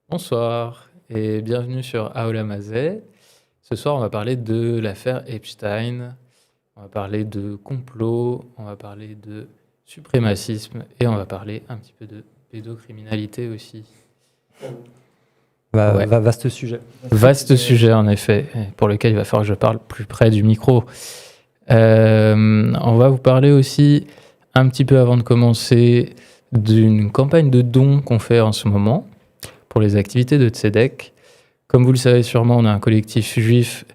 Bonsoir et bienvenue sur Aula Mazet. Ce soir, on va parler de l'affaire Epstein, on va parler de complot, on va parler de suprémacisme et on va parler un petit peu de pédocriminalité aussi. Ouais. Vaste sujet. Vaste sujet en effet, pour lequel il va falloir que je parle plus près du micro. On va vous parler aussi, un petit peu avant de commencer, d'une campagne de dons qu'on fait en ce moment pour les activités de Tzedek. Comme vous le savez sûrement, on a un collectif juif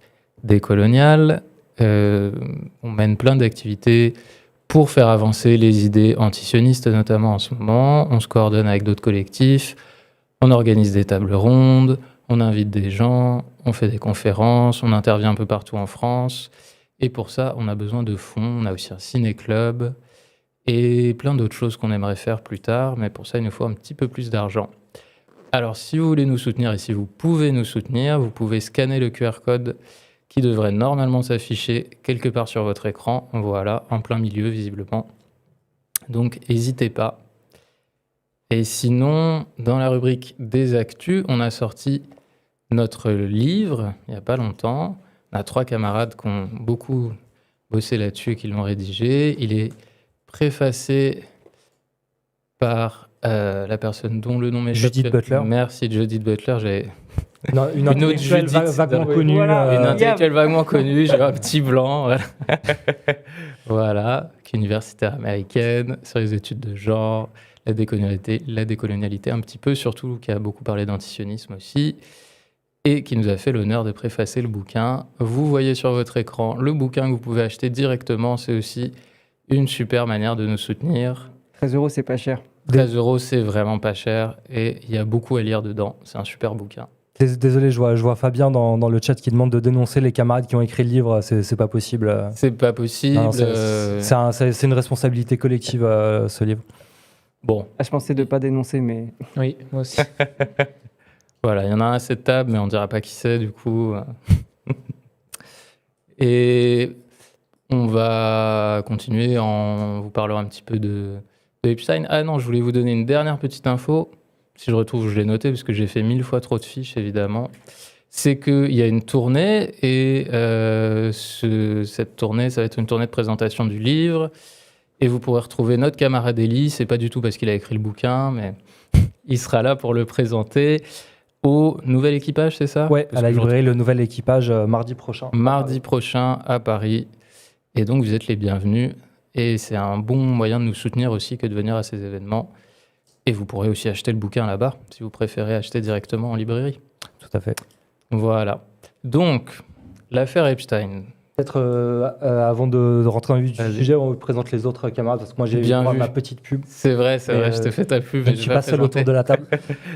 décolonial. On mène plein d'activités pour faire avancer les idées antisionistes, notamment en ce moment. On se coordonne avec d'autres collectifs, on organise des tables rondes, on invite des gens, on fait des conférences, on intervient un peu partout en France. Et pour ça, on a besoin de fonds. On a aussi un ciné-club et plein d'autres choses qu'on aimerait faire plus tard. Mais pour ça, il nous faut un petit peu plus d'argent. Alors, si vous voulez nous soutenir et si vous pouvez nous soutenir, vous pouvez scanner le QR code qui devrait normalement s'afficher quelque part sur votre écran. Voilà, en plein milieu, visiblement. Donc, n'hésitez pas. Et sinon, dans la rubrique des actus, on a sorti notre livre il n'y a pas longtemps. On a 3 camarades qui ont beaucoup bossé là-dessus et qui l'ont rédigé. Il est préfacé par la personne dont le nom m'échappe. Judith Butler. Merci Judith Butler. J'ai Une intellectuelle vaguement connue. Une intellectuelle vaguement connue. J'ai un petit blanc. Voilà, qui est universitaire américaine sur les études de genre, la décolonialité un petit peu, surtout qui a beaucoup parlé d'antisionisme aussi, et qui nous a fait l'honneur de préfacer le bouquin. Vous voyez sur votre écran le bouquin que vous pouvez acheter directement. C'est aussi une super manière de nous soutenir. 13 €, c'est pas cher. 13 €, c'est vraiment pas cher et il y a beaucoup à lire dedans. C'est un super bouquin. Désolé, je vois Fabien dans le chat qui demande de dénoncer les camarades qui ont écrit le livre. C'est pas possible. C'est pas possible. Non, c'est une responsabilité collective, ce livre. Bon. Je pensais de pas dénoncer, mais... Oui, moi aussi. Voilà, il y en a un à cette table, mais on dira pas qui c'est, du coup. Et on va continuer en vous parlant un petit peu de Epstein. Ah non, je voulais vous donner une dernière petite info. Si je retrouve, je l'ai noté, parce que j'ai fait 1000 fois trop de fiches, évidemment. C'est qu'il y a une tournée, et cette tournée, ça va être une tournée de présentation du livre. Et vous pourrez retrouver notre camarade Elie. C'est pas du tout parce qu'il a écrit le bouquin, mais il sera là pour le présenter au Nouvel Équipage, c'est ça? Ouais, à la librairie Le Nouvel Équipage, mardi prochain. Mardi prochain à Paris. Et donc, vous êtes les bienvenus. Et c'est un bon moyen de nous soutenir aussi que de venir à ces événements. Et vous pourrez aussi acheter le bouquin là-bas, si vous préférez acheter directement en librairie. Tout à fait. Voilà. Donc, l'affaire Epstein. Peut-être avant de rentrer dans le vif du sujet, on présente les autres camarades, parce que moi j'ai bien vu ma petite pub. C'est vrai, je te fais ta pub. Je ne suis pas seul autour de la table.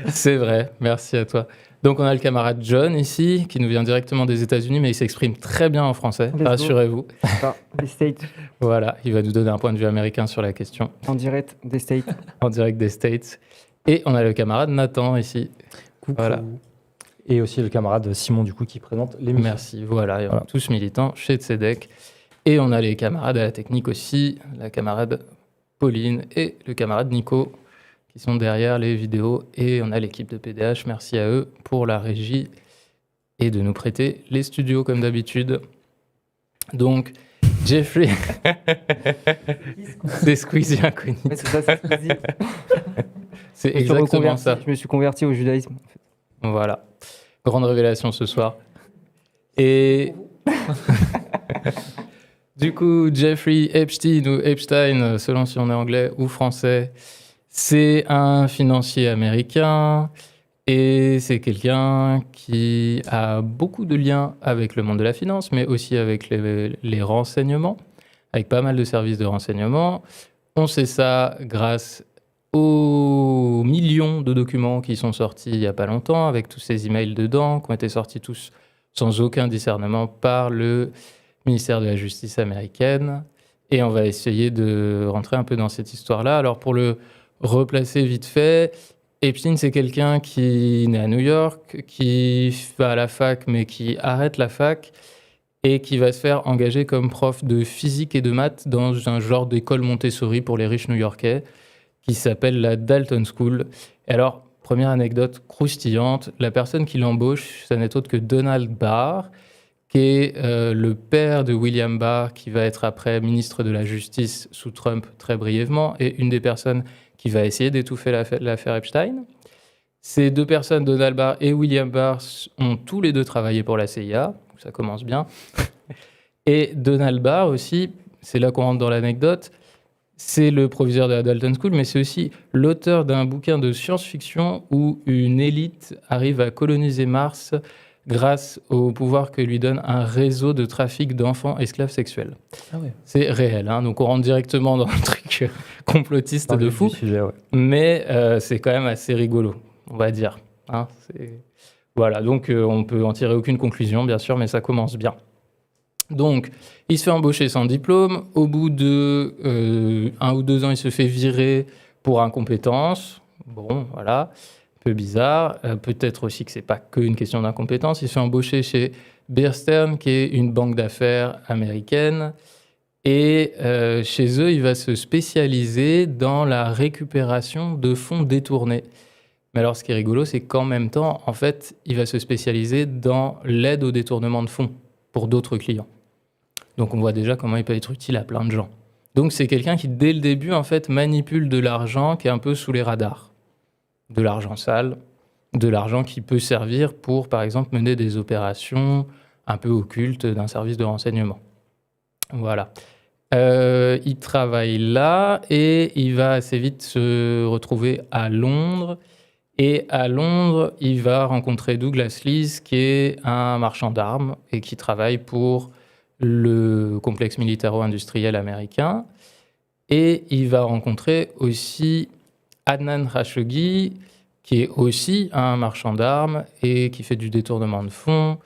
C'est vrai, merci à toi. Donc on a le camarade John ici, qui nous vient directement des États-Unis, mais il s'exprime très bien en français, rassurez-vous. Des States. Voilà, il va nous donner un point de vue américain sur la question. En direct des States. En direct des States. Et on a le camarade Nathan ici. Coucou. Voilà. Et aussi le camarade Simon, du coup, qui présente l'émission. Merci, voilà. On est tous militants chez Tzedek. Et on a les camarades à la technique aussi, la camarade Pauline et le camarade Nico, qui sont derrière les vidéos. Et on a l'équipe de PDH, merci à eux pour la régie et de nous prêter les studios comme d'habitude. Donc, Jeffrey... C'est Squeezie inconnu. Ouais, c'est ça, c'est Squeezie. C'est exactement ça. Je me suis converti au judaïsme. Voilà. Grande révélation ce soir. Et du coup, Jeffrey Epstein ou Epstein, selon si on est anglais ou français, c'est un financier américain et c'est quelqu'un qui a beaucoup de liens avec le monde de la finance, mais aussi avec les renseignements, avec pas mal de services de renseignement. On sait ça grâce aux millions de documents qui sont sortis il n'y a pas longtemps, avec tous ces emails dedans, qui ont été sortis tous sans aucun discernement par le ministère de la Justice américaine. Et on va essayer de rentrer un peu dans cette histoire-là. Alors pour le replacer vite fait, Epstein, c'est quelqu'un qui est né à New York, qui va à la fac, mais qui arrête la fac, et qui va se faire engager comme prof de physique et de maths dans un genre d'école Montessori pour les riches new-yorkais, qui s'appelle la Dalton School. Et alors, Première anecdote croustillante, la personne qui l'embauche, ça n'est autre que Donald Barr, qui est le père de William Barr, qui va être après ministre de la Justice sous Trump très brièvement, et une des personnes qui va essayer d'étouffer l'affaire Epstein. Ces deux personnes, Donald Barr et William Barr, ont tous les deux travaillé pour la CIA, ça commence bien. Et Donald Barr aussi, c'est là qu'on rentre dans l'anecdote, c'est le proviseur de la Dalton School, mais c'est aussi l'auteur d'un bouquin de science-fiction où une élite arrive à coloniser Mars grâce au pouvoir que lui donne un réseau de trafic d'enfants esclaves sexuels. Ah ouais. C'est réel, hein, donc on rentre directement dans le truc complotiste de fou, Sujet, ouais. mais c'est quand même assez rigolo, on va dire. Hein, voilà, donc on peut en tirer aucune conclusion, bien sûr, mais ça commence bien. Donc, il se fait embaucher sans diplôme. Au bout de 1 ou 2 ans, il se fait virer pour incompétence. Bon, voilà, un peu bizarre. Peut-être aussi que c'est pas qu'une question d'incompétence. Il se fait embaucher chez Bear Stearns, qui est une banque d'affaires américaine. Et chez eux, il va se spécialiser dans la récupération de fonds détournés. Mais alors, ce qui est rigolo, c'est qu'en même temps, en fait, il va se spécialiser dans l'aide au détournement de fonds pour d'autres clients. Donc, on voit déjà comment il peut être utile à plein de gens. Donc, c'est quelqu'un qui, dès le début, en fait, manipule de l'argent qui est un peu sous les radars. De l'argent sale, de l'argent qui peut servir pour, par exemple, mener des opérations un peu occultes d'un service de renseignement. Voilà. Il travaille là et il va assez vite se retrouver à Londres. Et à Londres, il va rencontrer Douglas Lees, qui est un marchand d'armes et qui travaille pour le complexe militaro-industriel américain. Et il va rencontrer aussi Adnan Khashoggi, qui est aussi un marchand d'armes et qui fait du détournement de fonds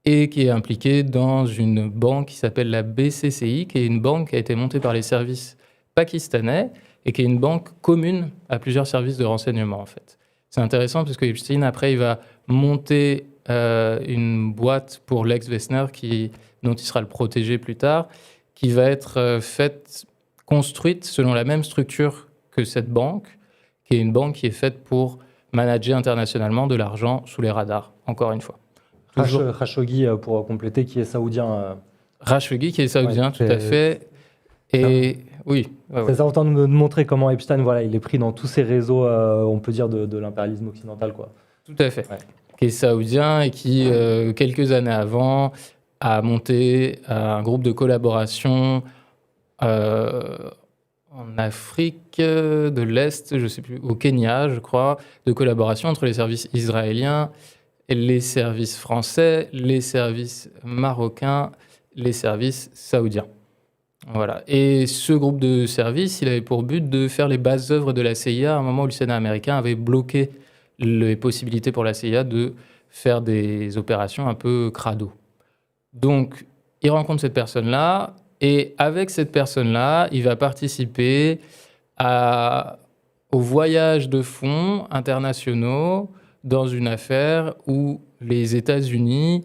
et qui est impliqué dans une banque qui s'appelle la BCCI, qui est une banque qui a été montée par les services pakistanais et qui est une banque commune à plusieurs services de renseignement, en fait. C'est intéressant parce que Epstein, après, il va monter une boîte pour Lex Wessner, dont il sera le protégé plus tard, qui va être construite selon la même structure que cette banque, qui est une banque qui est faite pour manager internationalement de l'argent sous les radars, encore une fois. Khashoggi, pour compléter, qui est saoudien. Khashoggi, qui est saoudien, ouais, tout à fait. Et oui. Ouais, c'est important de montrer comment Epstein, voilà, il est pris dans tous ces réseaux, on peut dire, de l'impérialisme occidental, quoi. Tout à fait. Ouais. Qui est saoudien et qui, quelques années avant, a monté un groupe de collaboration en Afrique de l'Est, je ne sais plus, au Kenya, je crois, de collaboration entre les services israéliens, les services français, les services marocains, les services saoudiens. Voilà. Et ce groupe de services, il avait pour but de faire les bases œuvres de la CIA à un moment où le Sénat américain avait bloqué les possibilités pour la CIA de faire des opérations un peu crado. Donc, il rencontre cette personne-là, et avec cette personne-là, il va participer au voyage de fonds internationaux dans une affaire où les États-Unis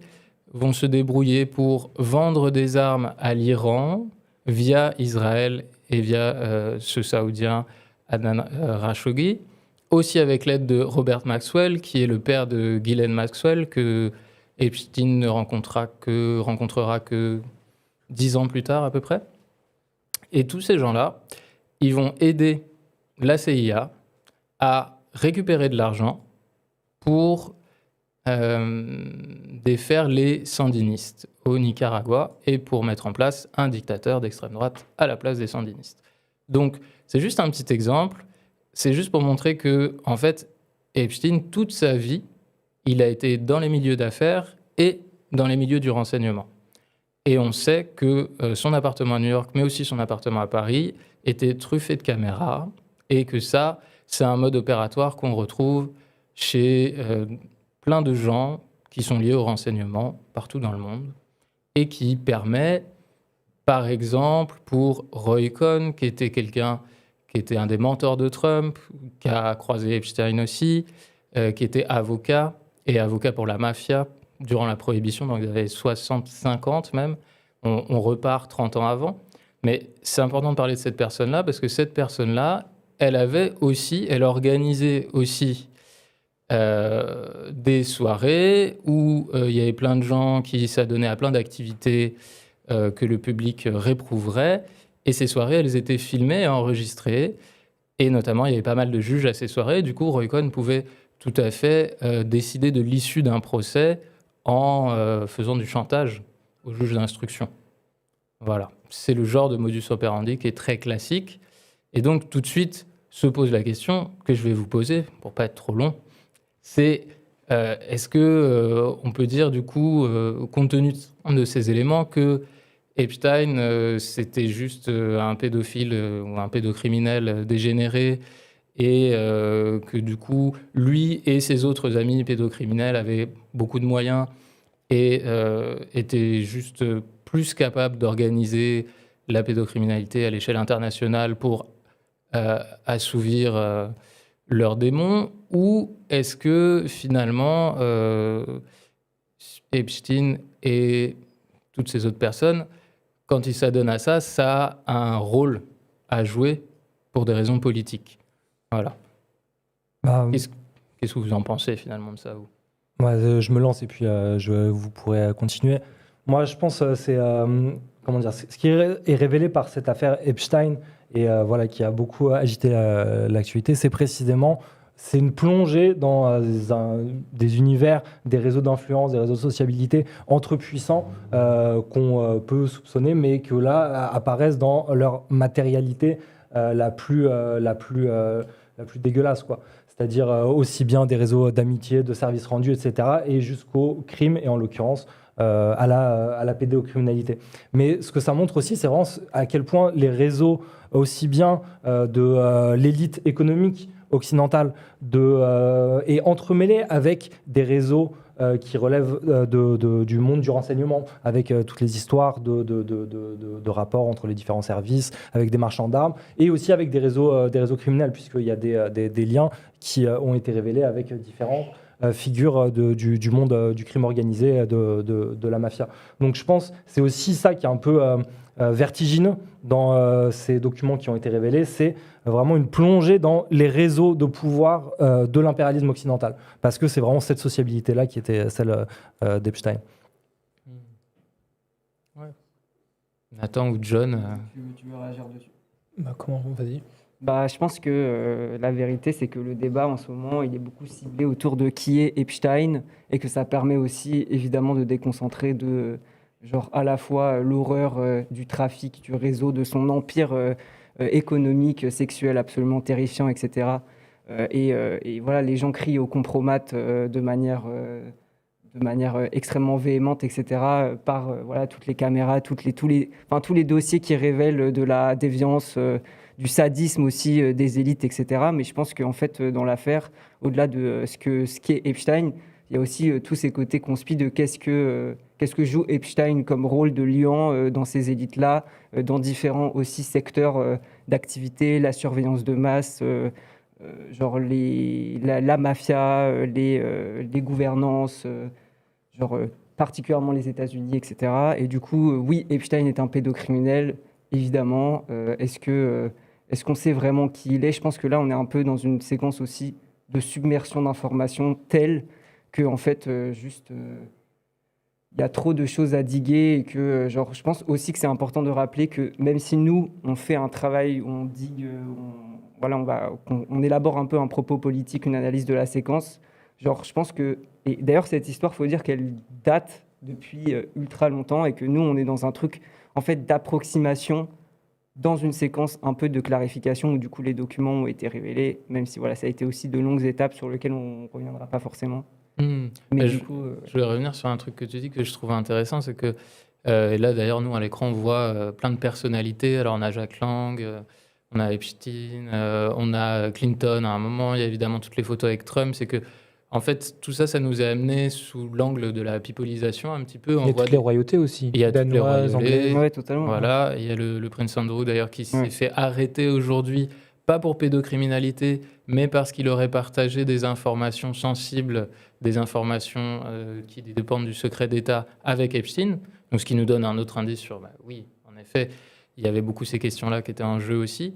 vont se débrouiller pour vendre des armes à l'Iran via Israël et via ce Saoudien Adnan Khashoggi, aussi avec l'aide de Robert Maxwell, qui est le père de Ghislaine Maxwell, que Epstein ne rencontrera que 10 ans plus tard à peu près. Et tous ces gens-là, ils vont aider la CIA à récupérer de l'argent pour défaire les sandinistes au Nicaragua et pour mettre en place un dictateur d'extrême droite à la place des sandinistes. Donc, c'est juste un petit exemple. C'est juste pour montrer que, en fait, Epstein, toute sa vie, il a été dans les milieux d'affaires et dans les milieux du renseignement. Et on sait que son appartement à New York, mais aussi son appartement à Paris, était truffé de caméras et que ça, c'est un mode opératoire qu'on retrouve chez plein de gens qui sont liés au renseignement partout dans le monde et qui permet, par exemple, pour Roy Cohn, qui était quelqu'un qui était un des mentors de Trump, qui a croisé Epstein aussi, qui était avocat et avocat pour la mafia durant la Prohibition, dans les années 60-50 même. On repart 30 ans avant. Mais c'est important de parler de cette personne-là parce que cette personne-là, elle organisait aussi des soirées où il y avait plein de gens qui s'adonnaient à plein d'activités que le public réprouverait. Et ces soirées, elles étaient filmées et enregistrées. Et notamment, il y avait pas mal de juges à ces soirées. Du coup, Roy Cohn pouvait tout à fait décider de l'issue d'un procès en faisant du chantage au juge d'instruction. Voilà. C'est le genre de modus operandi qui est très classique. Et donc, tout de suite, se pose la question que je vais vous poser, pour pas être trop long, c'est est-ce que on peut dire, du coup, compte tenu de ces éléments, que Epstein, c'était juste un pédophile ou un pédocriminel dégénéré et que du coup, lui et ses autres amis pédocriminels avaient beaucoup de moyens et étaient juste plus capables d'organiser la pédocriminalité à l'échelle internationale pour assouvir leurs démons, ou est-ce que finalement Epstein et toutes ces autres personnes, quand ils s'adonnent à ça, ça a un rôle à jouer pour des raisons politiques. Voilà. Bah, Qu'est-ce que vous en pensez finalement de ça, vous? je me lance et puis vous pourrez continuer. Moi, je pense c'est comment dire, ce qui est révélé par cette affaire Epstein et voilà qui a beaucoup agité l'actualité, c'est précisément c'est une plongée dans des univers, des réseaux d'influence, des réseaux de sociabilité entre puissants qu'on peut soupçonner, mais que là apparaissent dans leur matérialité la plus dégueulasse, quoi. C'est-à-dire aussi bien des réseaux d'amitié, de services rendus, etc., et jusqu'au crime, et en l'occurrence à la pédocriminalité. Mais ce que ça montre aussi, c'est vraiment à quel point les réseaux, aussi bien de l'élite économique occidentale, et entremêlés avec des réseaux qui relèvent du monde du renseignement, avec toutes les histoires de rapports entre les différents services, avec des marchands d'armes, et aussi avec des réseaux criminels, puisqu'il y a des liens qui ont été révélés avec différents figures du monde du crime organisé, de la mafia. Donc je pense que c'est aussi ça qui est un peu vertigineux dans ces documents qui ont été révélés, c'est vraiment une plongée dans les réseaux de pouvoir de l'impérialisme occidental, parce que c'est vraiment cette sociabilité-là qui était celle d'Epstein. Ouais. Nathan ou John Tu veux réagir dessus? Comment vas-y. Je pense que la vérité, c'est que le débat en ce moment, il est beaucoup ciblé autour de qui est Epstein, et que ça permet aussi évidemment de déconcentrer de genre à la fois l'horreur du trafic, du réseau, de son empire économique, sexuel absolument terrifiant, etc. Et voilà, les gens crient au compromat de manière extrêmement véhémente, etc., par voilà, toutes les caméras, tous les dossiers qui révèlent de la déviance, du sadisme aussi des élites, etc. Mais je pense qu'en fait, dans l'affaire, au-delà de ce qu'est Epstein, il y a aussi tous ces côtés conspi de qu'est-ce que joue Epstein comme rôle de liant dans ces élites-là, dans différents aussi secteurs d'activité, la surveillance de masse, genre la mafia, les gouvernances, particulièrement les États-Unis, etc. Et du coup, oui, Epstein est un pédocriminel, évidemment. Est-ce qu'on sait vraiment qui il est? Je pense que là, on est un peu dans une séquence aussi de submersion d'informations telle que, en fait, il y a trop de choses à diguer et que, je pense aussi que c'est important de rappeler que même si nous, on fait un travail où on digue, on élabore un peu un propos politique, une analyse de la séquence, je pense que... Et d'ailleurs, cette histoire, il faut dire qu'elle date depuis ultra longtemps et que nous, on est dans un truc, en fait, d'approximation dans une séquence un peu de clarification où, du coup, les documents ont été révélés, même si, voilà, ça a été aussi de longues étapes sur lesquelles on ne reviendra pas forcément. Mais je voulais revenir sur un truc que tu dis que je trouve intéressant, c'est que, et là d'ailleurs nous à l'écran on voit plein de personnalités, alors on a Jack Lang, on a Epstein, on a Clinton à un moment, il y a évidemment toutes les photos avec Trump, c'est que en fait tout ça, ça nous a amené sous l'angle de la pipolisation un petit peu. Il y a toutes les royautés aussi, il y a toutes les danoises, royautés, anglaises. ouais, totalement. voilà, il y a le prince Andrew d'ailleurs qui s'est fait arrêter aujourd'hui, pas pour pédocriminalité, mais parce qu'il aurait partagé des informations sensibles, des informations qui dépendent du secret d'État avec Epstein. Donc, ce qui nous donne un autre indice sur, oui, en effet, il y avait beaucoup ces questions-là qui étaient en jeu aussi.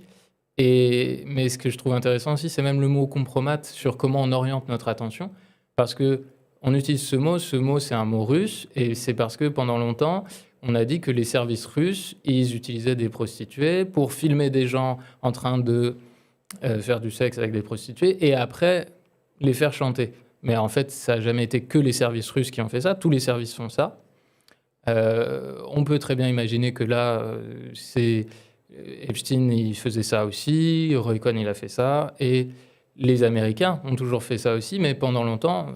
Mais ce que je trouve intéressant aussi, c'est même le mot compromat sur comment on oriente notre attention. Parce que on utilise ce mot, c'est un mot russe, et c'est parce que pendant longtemps, on a dit que les services russes, ils utilisaient des prostituées pour filmer des gens en train de faire du sexe avec des prostituées, et après les faire chanter. Mais en fait, ça n'a jamais été que les services russes qui ont fait ça, tous les services font ça. On peut très bien imaginer que là, Epstein, il faisait ça aussi, Roy Cohn, il a fait ça, et les Américains ont toujours fait ça aussi, mais pendant longtemps,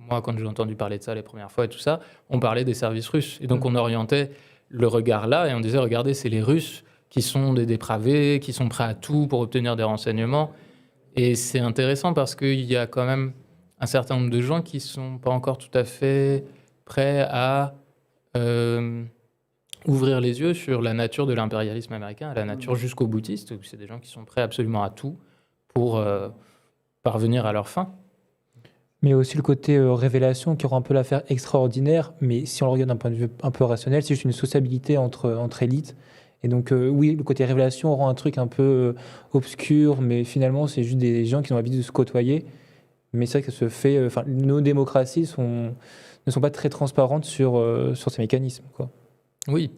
moi, quand j'ai entendu parler de ça les premières fois et tout ça, on parlait des services russes. Et donc, on orientait le regard là, et on disait, regardez, c'est les Russes qui sont des dépravés, qui sont prêts à tout pour obtenir des renseignements. Et c'est intéressant parce qu'il y a quand même un certain nombre de gens qui ne sont pas encore tout à fait prêts à ouvrir les yeux sur la nature de l'impérialisme américain, à la nature jusqu'au boutiste. C'est des gens qui sont prêts absolument à tout pour parvenir à leur fin. Mais aussi le côté révélation qui rend un peu l'affaire extraordinaire, mais si on le regarde d'un point de vue un peu rationnel, c'est juste une sociabilité entre élites. Et donc oui, le côté révélation rend un truc un peu obscur, mais finalement c'est juste des gens qui ont envie de se côtoyer. Mais c'est vrai que ça se fait. Nos démocraties ne sont pas très transparentes sur ces mécanismes, quoi. Oui.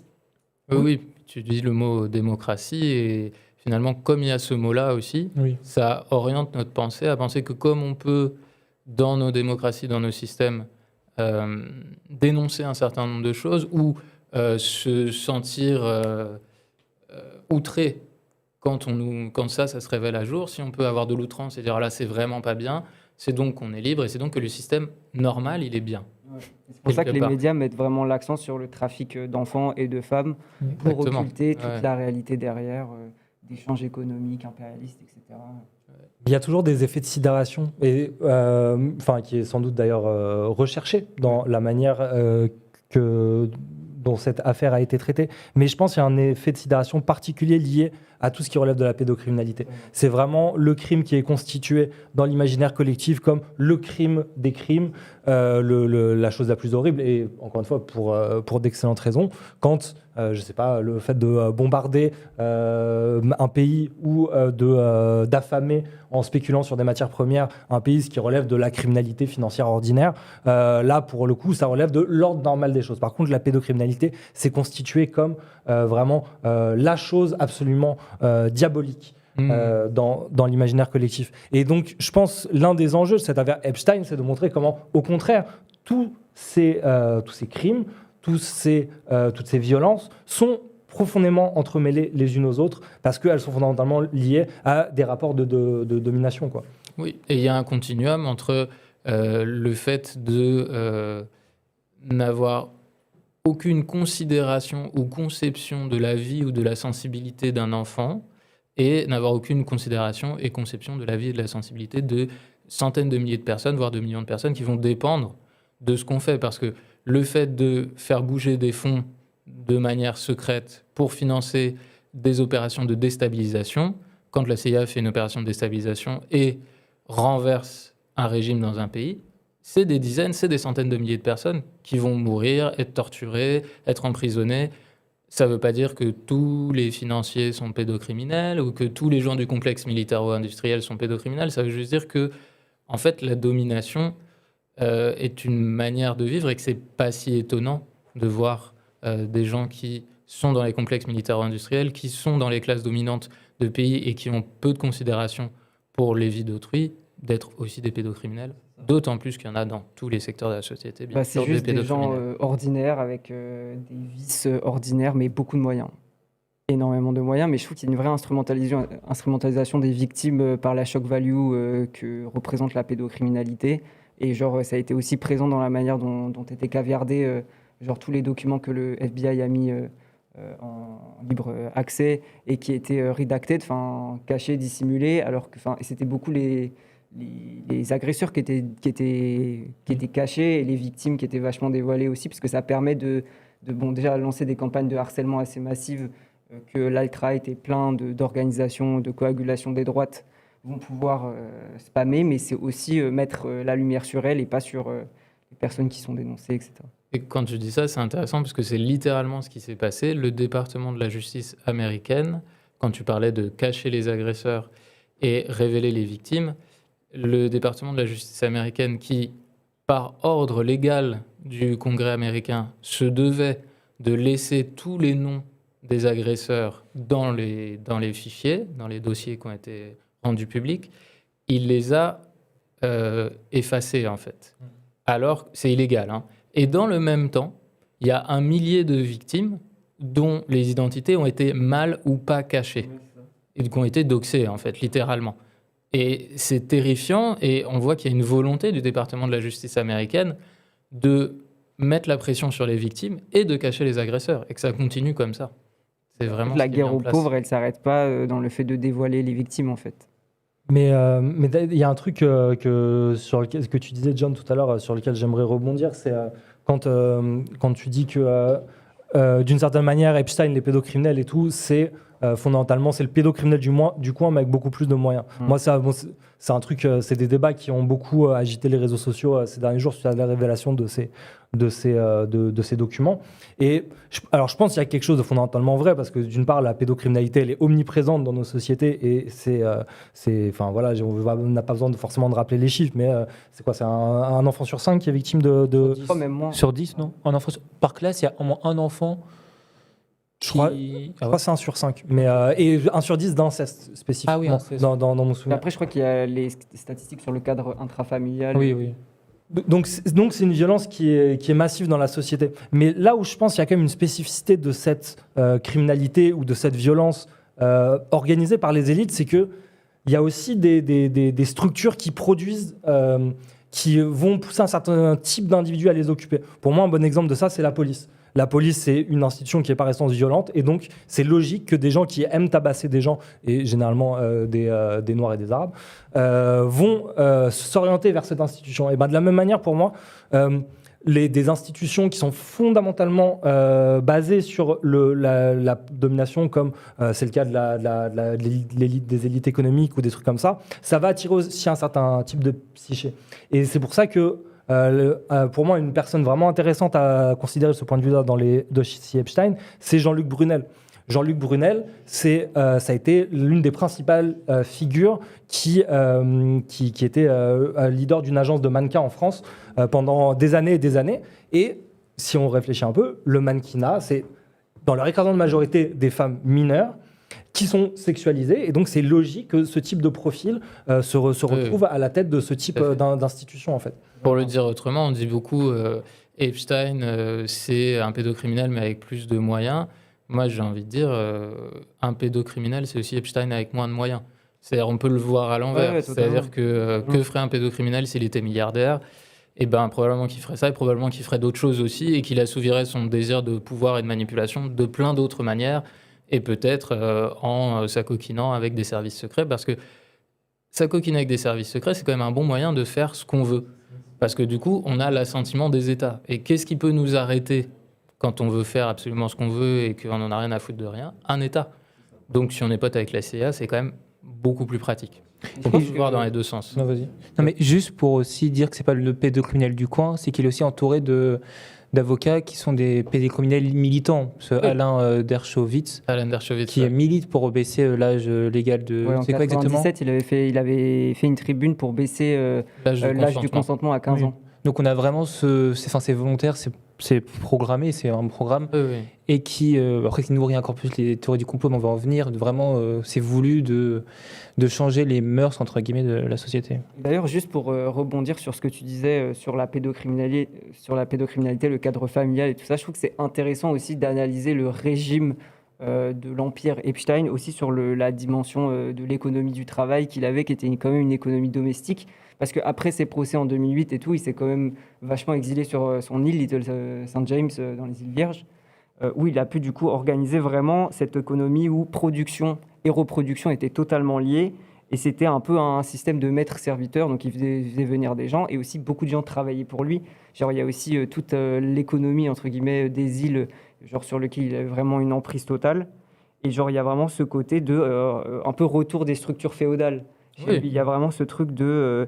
Oui, tu dis le mot démocratie et finalement, comme il y a ce mot-là aussi, ça oriente notre pensée à penser que comme on peut, dans nos démocraties, dans nos systèmes, dénoncer un certain nombre de choses ou se sentir outré quand ça se révèle à jour, si on peut avoir de l'outrance et dire là c'est vraiment pas bien, c'est donc qu'on est libre et c'est donc que le système normal il est bien. Ouais. C'est pour ça que les médias mettent vraiment l'accent sur le trafic d'enfants et de femmes pour occulter toute la réalité derrière, d'échanges économiques, impérialistes, etc. Il y a toujours des effets de sidération, et, qui est sans doute d'ailleurs recherché dans la manière dont cette affaire a été traitée. Mais je pense qu'il y a un effet de sidération particulier lié à tout ce qui relève de la pédocriminalité. C'est vraiment le crime qui est constitué dans l'imaginaire collectif comme le crime des crimes, la chose la plus horrible, et encore une fois, pour d'excellentes raisons, quand, je sais pas, le fait de bombarder un pays ou d'affamer en spéculant sur des matières premières un pays, ce qui relève de la criminalité financière ordinaire, là, pour le coup, ça relève de l'ordre normal des choses. Par contre, la pédocriminalité, c'est constitué comme vraiment la chose absolument diabolique dans l'imaginaire collectif. Et donc, je pense, l'un des enjeux de cette affaire Epstein, c'est de montrer comment, au contraire, tous ces crimes, toutes ces violences sont profondément entremêlées les unes aux autres parce qu'elles sont fondamentalement liées à des rapports de domination, quoi. Oui, et il y a un continuum entre le fait de n'avoir aucune considération ou conception de la vie ou de la sensibilité d'un enfant et n'avoir aucune considération et conception de la vie et de la sensibilité de centaines de milliers de personnes, voire de millions de personnes qui vont dépendre de ce qu'on fait. Parce que le fait de faire bouger des fonds de manière secrète pour financer des opérations de déstabilisation, quand la CIA fait une opération de déstabilisation et renverse un régime dans un pays, c'est des dizaines, c'est des centaines de milliers de personnes qui vont mourir, être torturées, être emprisonnées. Ça ne veut pas dire que tous les financiers sont pédocriminels ou que tous les gens du complexe militaro-industriel sont pédocriminels. Ça veut juste dire que, en fait, la domination est une manière de vivre et que c'est pas si étonnant de voir des gens qui sont dans les complexes militaro-industriels, qui sont dans les classes dominantes de pays et qui ont peu de considération pour les vies d'autrui, d'être aussi des pédocriminels. D'autant plus qu'il y en a dans tous les secteurs de la société. Bien sûr, c'est juste des gens ordinaires avec des vices ordinaires, mais beaucoup de moyens. Énormément de moyens, mais je trouve qu'il y a une vraie instrumentalisation des victimes par la shock value que représente la pédocriminalité. Et genre, ça a été aussi présent dans la manière dont étaient caviardés tous les documents que le FBI a mis en libre accès et qui étaient redactés, cachés, dissimulés, alors que c'était beaucoup les agresseurs qui étaient cachés et les victimes qui étaient vachement dévoilées aussi, parce que ça permet de déjà lancer des campagnes de harcèlement assez massives que l'alt-right est plein d'organisations de coagulation des droites vont pouvoir spammer, mais c'est aussi mettre la lumière sur elles et pas sur les personnes qui sont dénoncées, etc. Et quand tu dis ça, c'est intéressant parce que c'est littéralement ce qui s'est passé. Le département de la justice américaine quand tu parlais de cacher les agresseurs et révéler les victimes, le département de la justice américaine qui, par ordre légal du Congrès américain, se devait de laisser tous les noms des agresseurs dans les fichiers, dans les dossiers qui ont été rendus publics, il les a effacés en fait. Alors, c'est illégal. Hein. Et dans le même temps, il y a 1 millier de victimes dont les identités ont été mal ou pas cachées, et qui ont été doxées en fait, littéralement. Et c'est terrifiant, et on voit qu'il y a une volonté du département de la justice américaine de mettre la pression sur les victimes et de cacher les agresseurs, et que ça continue comme ça. C'est vraiment La ce qui est mis guerre en aux place. pauvres, elle s'arrête pas dans le fait de dévoiler les victimes, en fait. Mais il y a un truc sur lequel, que tu disais, John, tout à l'heure, sur lequel j'aimerais rebondir, c'est quand tu dis que, d'une certaine manière, Epstein, les pédocriminels et tout, c'est fondamentalement, c'est le pédocriminel du coin, mais avec beaucoup plus de moyens. Moi, c'est un truc, c'est des débats qui ont beaucoup agité les réseaux sociaux ces derniers jours suite à la révélation de ces documents. Et alors, je pense qu'il y a quelque chose de fondamentalement vrai, parce que d'une part, la pédocriminalité, elle est omniprésente dans nos sociétés, et enfin voilà, on n'a pas besoin forcément de rappeler les chiffres, mais c'est quoi, c'est un enfant sur 5 qui est victime de Oh, même moins. Sur 10, non? Un enfant par classe, il y a au moins un enfant. Je crois que c'est 1 sur 5, mais, et 1 sur 10 d'inceste spécifiquement, Ah oui, inceste. dans mon Mais souvenir. après, je crois qu'il y a les statistiques sur le cadre intrafamilial. Oui, oui. Donc c'est une violence qui est massive dans la société. Mais là où je pense qu'il y a quand même une spécificité de cette criminalité ou de cette violence organisée par les élites, c'est qu'il y a aussi des structures qui produisent, qui vont pousser un certain type d'individus à les occuper. Pour moi, un bon exemple de ça, c'est la police. La police, c'est une institution qui est par essence violente, et donc c'est logique que des gens qui aiment tabasser des gens, et généralement des Noirs et des Arabes, vont s'orienter vers cette institution. Et ben, de la même manière, pour moi, des institutions qui sont fondamentalement basées sur la domination, comme c'est le cas de l'élite, des élites économiques ou des trucs comme ça va attirer aussi un certain type de psyché. Et c'est pour ça que pour moi, une personne vraiment intéressante à considérer de ce point de vue-là dans les dossiers Epstein, c'est Jean-Luc Brunel. Jean-Luc Brunel, ça a été l'une des principales figures qui était leader d'une agence de mannequins en France pendant des années et des années. Et si on réfléchit un peu, le mannequinat, c'est dans leur écrasante majorité des femmes mineures qui sont sexualisées, et donc c'est logique que ce type de profil se retrouve à la tête de ce type d'institution, en fait. Pour le dire autrement, on dit beaucoup Epstein, c'est un pédocriminel mais avec plus de moyens. Moi, j'ai envie de dire, un pédocriminel, c'est aussi Epstein avec moins de moyens. C'est-à-dire, on peut le voir à l'envers. Ouais, C'est-à-dire que ferait un pédocriminel s'il était milliardaire? Eh ben, probablement qu'il ferait ça, et probablement qu'il ferait d'autres choses aussi, et qu'il assouvirait son désir de pouvoir et de manipulation de plein d'autres manières, et peut-être en s'acoquinant avec des services secrets, parce que s'acoquiner avec des services secrets, c'est quand même un bon moyen de faire ce qu'on veut. Parce que du coup, on a l'assentiment des États. Et qu'est-ce qui peut nous arrêter quand on veut faire absolument ce qu'on veut et qu'on n'en a rien à foutre de rien? Un État. Donc si on est pote avec la CIA, c'est quand même beaucoup plus pratique. On peut se voir dans les deux sens. Non, vas-y. Non, mais juste pour aussi dire que c'est pas le pédocriminel du coin, c'est qu'il est aussi entouré d'avocats qui sont des pédocriminels militants. Alain Dershowitz, Alain Dershowitz, qui milite pour baisser l'âge légal de... Ouais, en c'est quoi exactement? 97, il avait fait une tribune pour baisser l'âge du consentement à 15 Oui. ans. Donc on a vraiment c'est volontaire, c'est programmé, c'est un programme, oui. et qui après qui nourrit encore plus les théories du complot, mais on va en venir. Vraiment, c'est voulu de changer les mœurs entre guillemets de la société. D'ailleurs, juste pour rebondir sur ce que tu disais sur la pédocriminalité, le cadre familial et tout ça, je trouve que c'est intéressant aussi d'analyser le régime de l'empire Epstein, aussi sur la dimension de l'économie du travail qu'il avait, qui était quand même une économie domestique. Parce qu'après ses procès en 2008 et tout, il s'est quand même vachement exilé sur son île, Little St. James, dans les îles Vierges, où il a pu du coup organiser vraiment cette économie où production et reproduction étaient totalement liées. Et c'était un peu un système de maître-serviteur, donc il faisait venir des gens, et aussi beaucoup de gens travaillaient pour lui. Genre, il y a aussi toute l'économie, entre guillemets, des îles, genre, sur lequel il avait vraiment une emprise totale. Et genre, il y a vraiment ce côté de un peu retour des structures féodales. Oui. Il y a vraiment ce truc de...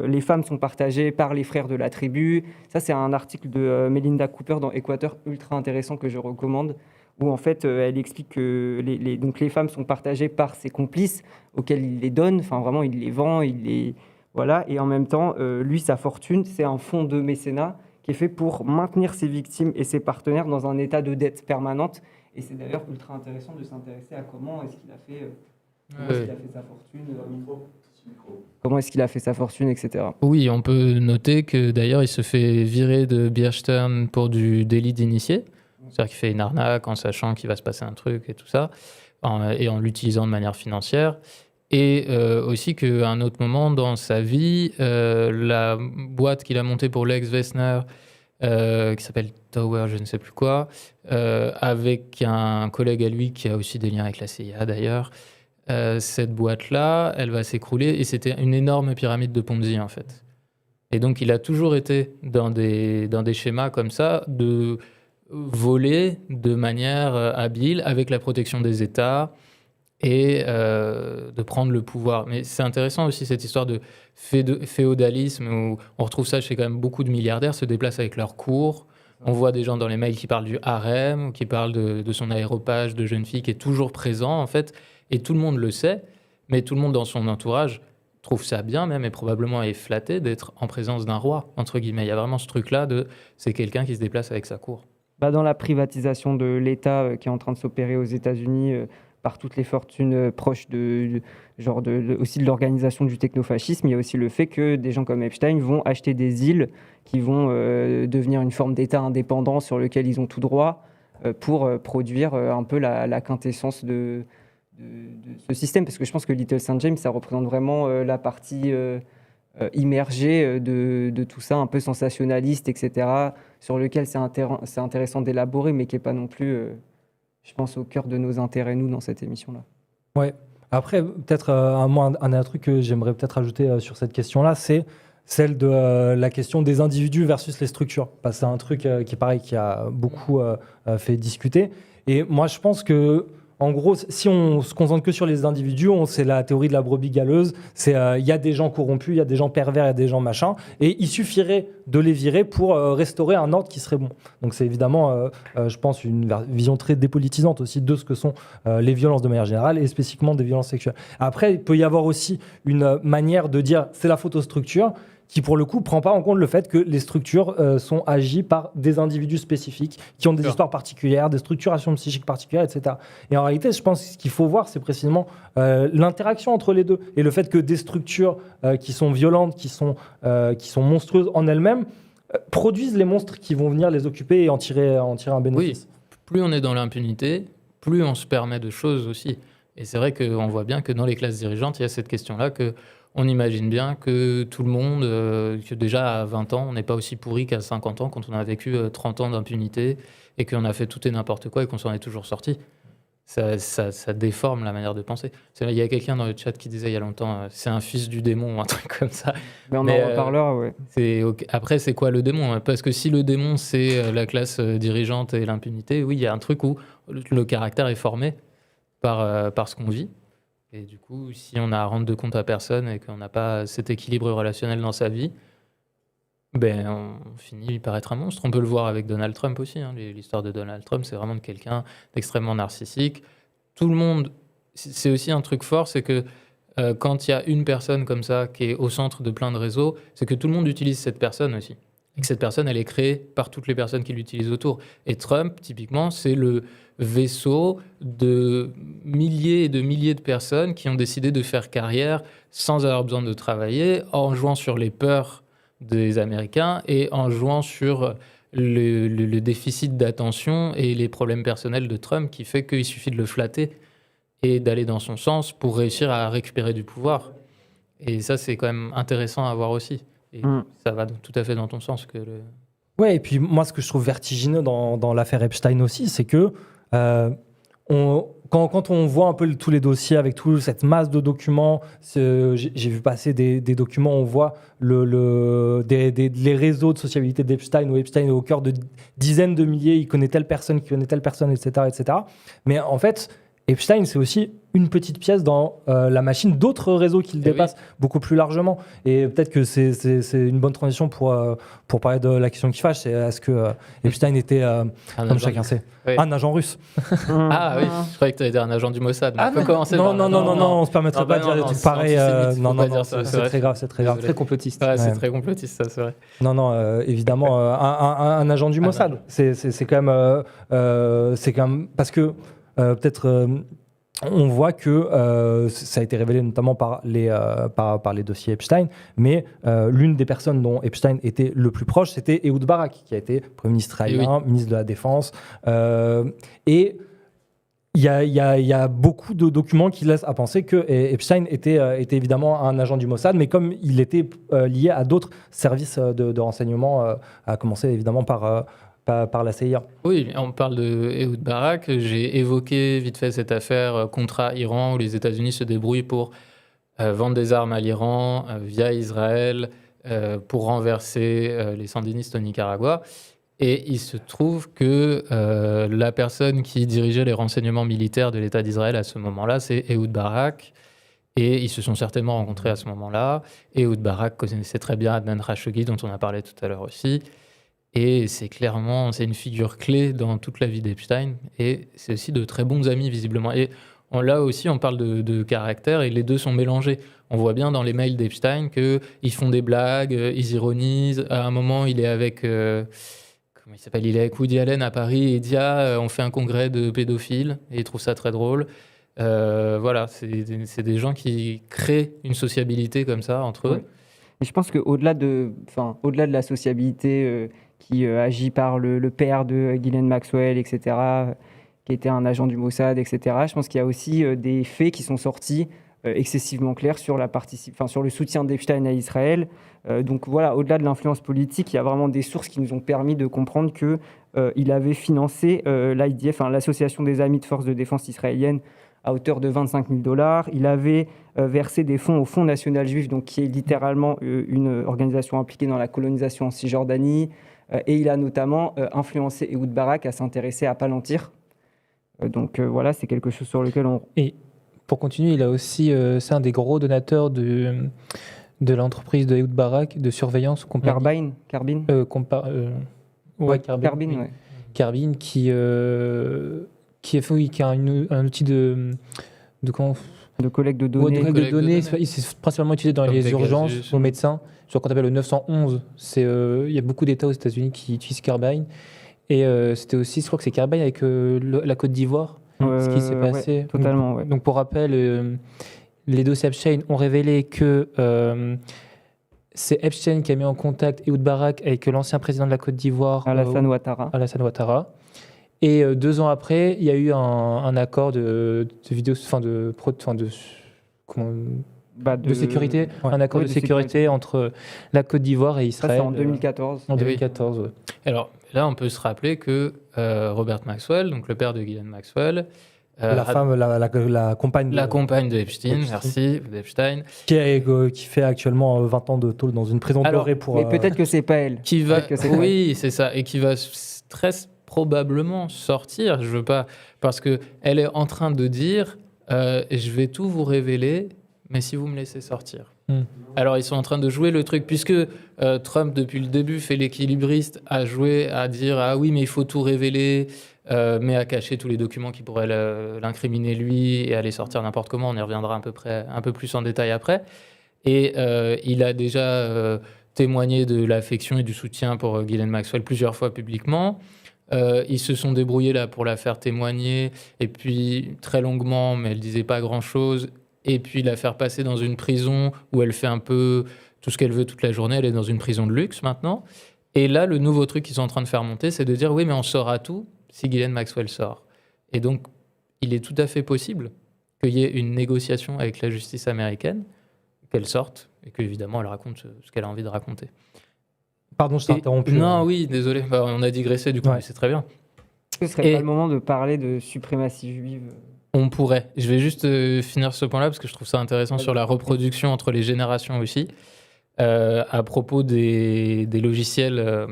les femmes sont partagées par les frères de la tribu. Ça, c'est un article de Melinda Cooper dans Équateur, ultra intéressant, que je recommande, où en fait elle explique que donc les femmes sont partagées par ses complices auxquels il les donne, enfin vraiment il les vend, voilà, et en même temps lui sa fortune c'est un fonds de mécénat qui est fait pour maintenir ses victimes et ses partenaires dans un état de dette permanente, et c'est d'ailleurs ultra intéressant de s'intéresser à comment est-ce qu'il a fait, sa fortune, comment est-ce qu'il a fait sa fortune, etc. Oui, on peut noter que d'ailleurs, il se fait virer de Bear Stearns pour du délit d'initié. C'est-à-dire qu'il fait une arnaque en sachant qu'il va se passer un truc et tout ça, et en l'utilisant de manière financière. Et aussi qu'à un autre moment dans sa vie, la boîte qu'il a montée pour Lex Wessner, qui s'appelle Tower, je ne sais plus quoi, avec un collègue à lui qui a aussi des liens avec la CIA d'ailleurs, cette boîte-là, elle va s'écrouler, et c'était une énorme pyramide de Ponzi en fait. Et donc il a toujours été dans des schémas comme ça, de voler de manière habile avec la protection des États et de prendre le pouvoir. Mais c'est intéressant aussi cette histoire de féodalisme où on retrouve ça chez quand même beaucoup de milliardaires, se déplacent avec leur cour. On voit des gens dans les mails qui parlent du harem, ou qui parlent de son aéropage de jeune fille qui est toujours présent en fait. Et tout le monde le sait, mais tout le monde dans son entourage trouve ça bien même, et probablement est flatté d'être en présence d'un roi, entre guillemets. Il y a vraiment ce truc-là c'est quelqu'un qui se déplace avec sa cour. Dans la privatisation de l'État qui est en train de s'opérer aux États-Unis par toutes les fortunes proches aussi de l'organisation du technofascisme, il y a aussi le fait que des gens comme Epstein vont acheter des îles qui vont devenir une forme d'État indépendant sur lequel ils ont tout droit pour produire un peu la quintessence de ce système, parce que je pense que Little St. James, ça représente vraiment la partie immergée de tout ça, un peu sensationnaliste, etc., sur lequel c'est intéressant d'élaborer, mais qui n'est pas non plus, je pense, au cœur de nos intérêts, nous, dans cette émission-là. Ouais. Après, peut-être un truc que j'aimerais peut-être ajouter sur cette question-là, c'est celle de la question des individus versus les structures. Parce que c'est un truc qui, pareil, qui a beaucoup fait discuter. Et moi, je pense que en gros, si on se concentre que sur les individus, c'est la théorie de la brebis galeuse. C'est il y a des gens corrompus, il y a des gens pervers, il y a des gens machins, et il suffirait de les virer pour restaurer un ordre qui serait bon. Donc c'est évidemment, je pense, une vision très dépolitisante aussi de ce que sont les violences de manière générale, et spécifiquement des violences sexuelles. Après, il peut y avoir aussi une manière de dire c'est la faute aux structures, qui pour le coup ne prend pas en compte le fait que les structures sont agies par des individus spécifiques qui ont des histoires particulières, des structurations psychiques particulières, etc. Et en réalité, je pense que ce qu'il faut voir, c'est précisément l'interaction entre les deux, et le fait que des structures qui sont violentes, qui sont monstrueuses en elles-mêmes, produisent les monstres qui vont venir les occuper et en tirer un bénéfice. Oui, plus on est dans l'impunité, plus on se permet de choses aussi. Et c'est vrai qu'on voit bien que dans les classes dirigeantes, il y a cette question-là que on imagine bien que tout le monde, que déjà à 20 ans, on n'est pas aussi pourri qu'à 50 ans quand on a vécu 30 ans d'impunité et qu'on a fait tout et n'importe quoi et qu'on s'en est toujours sorti. Ça déforme la manière de penser. Il y a quelqu'un dans le chat qui disait il y a longtemps c'est un fils du démon ou un truc comme ça. Mais on en reparlera, ouais. Après, c'est quoi le démon? Parce que si le démon, c'est la classe dirigeante et l'impunité, oui, il y a un truc où le caractère est formé par ce qu'on vit. Et du coup, si on a à rendre de compte à personne et qu'on n'a pas cet équilibre relationnel dans sa vie, on finit par être un monstre. On peut le voir avec Donald Trump aussi. L'histoire de Donald Trump, c'est vraiment de quelqu'un d'extrêmement narcissique. Tout le monde, c'est aussi un truc fort, c'est que quand il y a une personne comme ça qui est au centre de plein de réseaux, c'est que tout le monde utilise cette personne aussi. Et que cette personne, elle est créée par toutes les personnes qui l'utilisent autour. Et Trump, typiquement, c'est le vaisseau de milliers et de milliers de personnes qui ont décidé de faire carrière sans avoir besoin de travailler, en jouant sur les peurs des Américains et en jouant sur le déficit d'attention et les problèmes personnels de Trump, qui fait qu'il suffit de le flatter et d'aller dans son sens pour réussir à récupérer du pouvoir. Et ça, c'est quand même intéressant à voir aussi. Et ça va tout à fait dans ton sens. Ouais, et puis moi, ce que je trouve vertigineux dans l'affaire Epstein aussi, c'est que quand on voit un peu tous les dossiers avec toute cette masse de documents, j'ai vu passer des documents, on voit les réseaux de sociabilité d'Epstein, où Epstein est au cœur de dizaines de milliers, il connaît telle personne, etc., etc. Mais en fait, Epstein, c'est aussi une petite pièce dans la machine d'autres réseaux qui le dépassent beaucoup plus largement. Et peut-être que c'est une bonne transition pour parler de la question qui fâche. C'est est-ce que Epstein était, comme chacun sait, un agent russe? Ah oui, je croyais que tu allais dire un agent du Mossad. Ah non, on se permettrait pas de dire des trucs pareils. Non, c'est très grave, c'est très grave. Très complotiste. C'est très complotiste, ça, c'est vrai. Non, évidemment, un agent du Mossad. C'est quand même parce que peut-être on voit que ça a été révélé notamment par les dossiers Epstein, mais l'une des personnes dont Epstein était le plus proche, c'était Ehud Barak, qui a été Premier ministre israélien, ministre de la Défense. Et il y a beaucoup de documents qui laissent à penser que Epstein était évidemment un agent du Mossad, mais comme il était lié à d'autres services de renseignement, à commencer évidemment par la CIA. Oui, on parle de Ehud Barak. J'ai évoqué vite fait cette affaire Contra-Iran où les États-Unis se débrouillent pour vendre des armes à l'Iran via Israël pour renverser les sandinistes au Nicaragua. Et il se trouve que la personne qui dirigeait les renseignements militaires de l'État d'Israël à ce moment-là, c'est Ehud Barak. Et ils se sont certainement rencontrés à ce moment-là. Ehud Barak connaissait très bien Adnan Khashoggi, dont on a parlé tout à l'heure aussi. Et c'est une figure clé dans toute la vie d'Epstein. Et c'est aussi de très bons amis, visiblement. Et là aussi, on parle de caractère et les deux sont mélangés. On voit bien dans les mails d'Epstein qu'ils font des blagues, ils ironisent. À un moment, il est avec... comment il s'appelle ? Il est avec Woody Allen à Paris et il dit « Ah, on fait un congrès de pédophiles » et il trouve ça très drôle. Voilà, c'est des gens qui créent une sociabilité comme ça entre eux. Ouais. Et je pense qu'au-delà de la sociabilité qui agit par le père de Ghislaine Maxwell, etc., qui était un agent du Mossad, etc., je pense qu'il y a aussi des faits qui sont sortis excessivement clairs sur le soutien d'Epstein à Israël. Donc voilà, au-delà de l'influence politique, il y a vraiment des sources qui nous ont permis de comprendre qu'il avait financé l'IDF, l'Association des Amis de Forces de Défense israélienne, à hauteur de $25 000. Il avait versé des fonds au Fonds national juif, donc, qui est littéralement une organisation impliquée dans la colonisation en Cisjordanie. Et il a notamment influencé Ehud Barak à s'intéresser à Palantir. Donc voilà, c'est quelque chose sur lequel on... Et pour continuer, il a aussi, c'est un des gros donateurs de l'entreprise de Ehud Barak de surveillance compagnie. Carbine Carbine, ouais. Carbine qui a un outil de collecte de données. C'est principalement utilisé dans les urgences aux médecins. Sur quand on appelle le 911, il y a beaucoup d'États aux États-Unis qui utilisent Carbine. Et c'était aussi, je crois que c'est Carbine avec la Côte d'Ivoire, ce qui s'est passé. Ouais, totalement, donc pour rappel, les dossiers Epstein ont révélé que c'est Epstein qui a mis en contact Ehud Barak avec l'ancien président de la Côte d'Ivoire, Alassane Ouattara. Et 2 ans après, il y a eu un accord de sécurité, un accord de sécurité entre la Côte d'Ivoire et Israël. Ça, c'est en 2014. En 2014, ouais. Alors là, on peut se rappeler que Robert Maxwell, donc le père de Ghislaine Maxwell, la compagne d'Epstein, merci, d'Epstein, qui fait actuellement 20 ans de tôle dans une prison dorée pour... Mais peut-être que c'est pas elle. Oui, c'est ça, et qui va très probablement sortir, je veux pas, parce que elle est en train de dire je vais tout vous révéler, mais si vous me laissez sortir. Alors ils sont en train de jouer le truc, puisque Trump depuis le début fait l'équilibriste, a joué à dire ah oui mais il faut tout révéler, mais à cacher tous les documents qui pourraient l'incriminer lui et à les sortir n'importe comment. On y reviendra un peu plus en détail après. Et il a déjà témoigné de l'affection et du soutien pour Ghislaine Maxwell plusieurs fois publiquement. Ils se sont débrouillés là pour la faire témoigner, et puis très longuement, mais elle disait pas grand-chose, et puis la faire passer dans une prison où elle fait un peu tout ce qu'elle veut toute la journée. Elle est dans une prison de luxe maintenant. Et là, le nouveau truc qu'ils sont en train de faire monter, c'est de dire oui, mais on saura tout si Ghislaine Maxwell sort. Et donc, il est tout à fait possible qu'il y ait une négociation avec la justice américaine, qu'elle sorte, et qu'évidemment, elle raconte ce qu'elle a envie de raconter. Pardon, je t'ai interrompu. Non, oui, désolé. On a digressé, du coup, mais c'est très bien. Ce serait pas le moment de parler de suprématie juive? On pourrait. Je vais juste finir ce point-là, parce que je trouve ça intéressant sur la reproduction entre les générations aussi. À propos des logiciels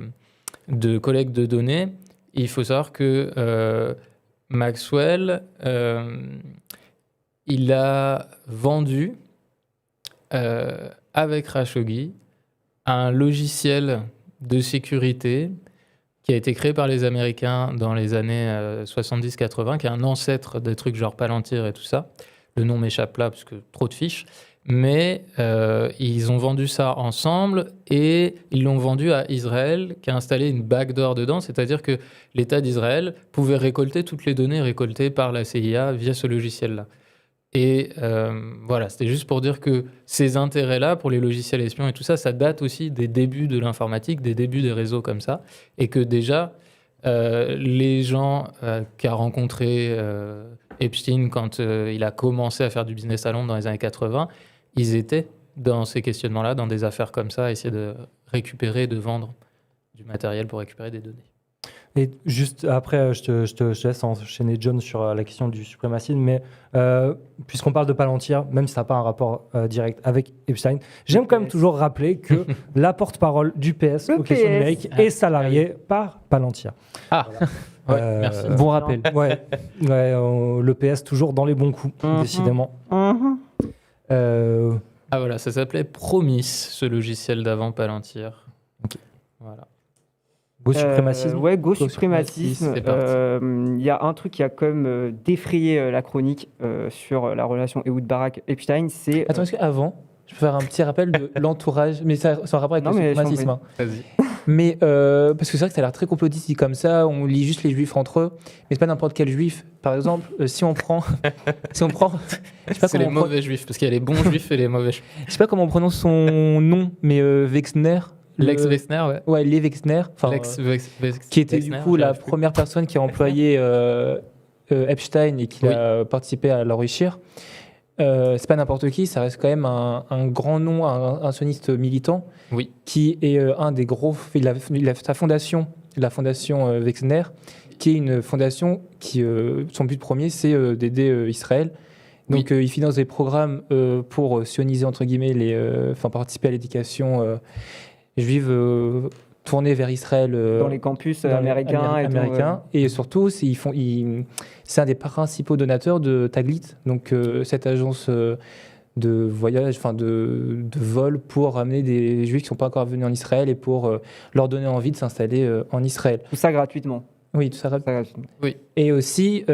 de collecte de données, il faut savoir que Maxwell, il a vendu avec Khashoggi un logiciel de sécurité qui a été créé par les Américains dans les années 70-80, qui est un ancêtre des trucs genre Palantir et tout ça. Le nom m'échappe là parce que trop de fiches. Mais ils ont vendu ça ensemble et ils l'ont vendu à Israël qui a installé une backdoor dedans, c'est-à-dire que l'État d'Israël pouvait récolter toutes les données récoltées par la CIA via ce logiciel-là. Et voilà, c'était juste pour dire que ces intérêts-là pour les logiciels espions et tout ça, ça date aussi des débuts de l'informatique, des débuts des réseaux comme ça, et que déjà, les gens qu'a rencontré Epstein quand il a commencé à faire du business à Londres dans les années 80, ils étaient dans ces questionnements-là, dans des affaires comme ça, à essayer de récupérer, de vendre du matériel pour récupérer des données. Et juste après, je te laisse enchaîner, John, sur la question du suprémacisme, mais puisqu'on parle de Palantir, même si ça n'a pas un rapport direct avec Epstein, j'aime quand même toujours rappeler que la porte-parole du PS aux questions numériques est salariée par Palantir. Ah, Voilà. ouais, merci. Bon rappel. Ouais, le PS toujours dans les bons coups, décidément. Ah voilà, ça s'appelait Promis, ce logiciel d'avant Palantir. Ok. Voilà. Go suprémacisme. Ouais, go suprémacisme, suprémacisme. c'est parti. Il y a un truc qui a quand même défrayé la chronique sur la relation Ehud Barak-Epstein, c'est... Attends, est-ce qu'avant, je peux faire un petit rappel de l'entourage, mais ça en rapport avec Non, le mais suprémacisme. Hein. Vas-y. Mais parce que c'est vrai que ça a l'air très complotiste dit comme ça, on lit juste les juifs entre eux, mais c'est pas n'importe quel juif. Par exemple, si on prend, je sais pas C'est les comment on mauvais juifs, parce qu'il y a les bons juifs et les mauvais juifs. je sais pas comment on prononce son nom, mais Wexner. Lex Wexner, ouais. Ouais, Lee Wexner. Enfin, qui était du coup la première personne qui a employé Epstein et qui a participé à l'enrichir. C'est pas n'importe qui, ça reste quand même un grand nom, un sioniste militant, Oui. qui est un des gros. Il a sa fondation, la fondation Wexner, qui est une fondation qui, son but premier, c'est d'aider Israël. Donc, il finance des programmes pour sioniser entre guillemets participer à l'éducation juive tournée vers Israël dans les campus américains. Et surtout, c'est un des principaux donateurs de Taglit, donc cette agence de voyage, de vol pour ramener des juifs qui ne sont pas encore venus en Israël et pour leur donner envie de s'installer en Israël. Tout ça gratuitement. Oui, tout ça gratuitement. Oui. Et aussi,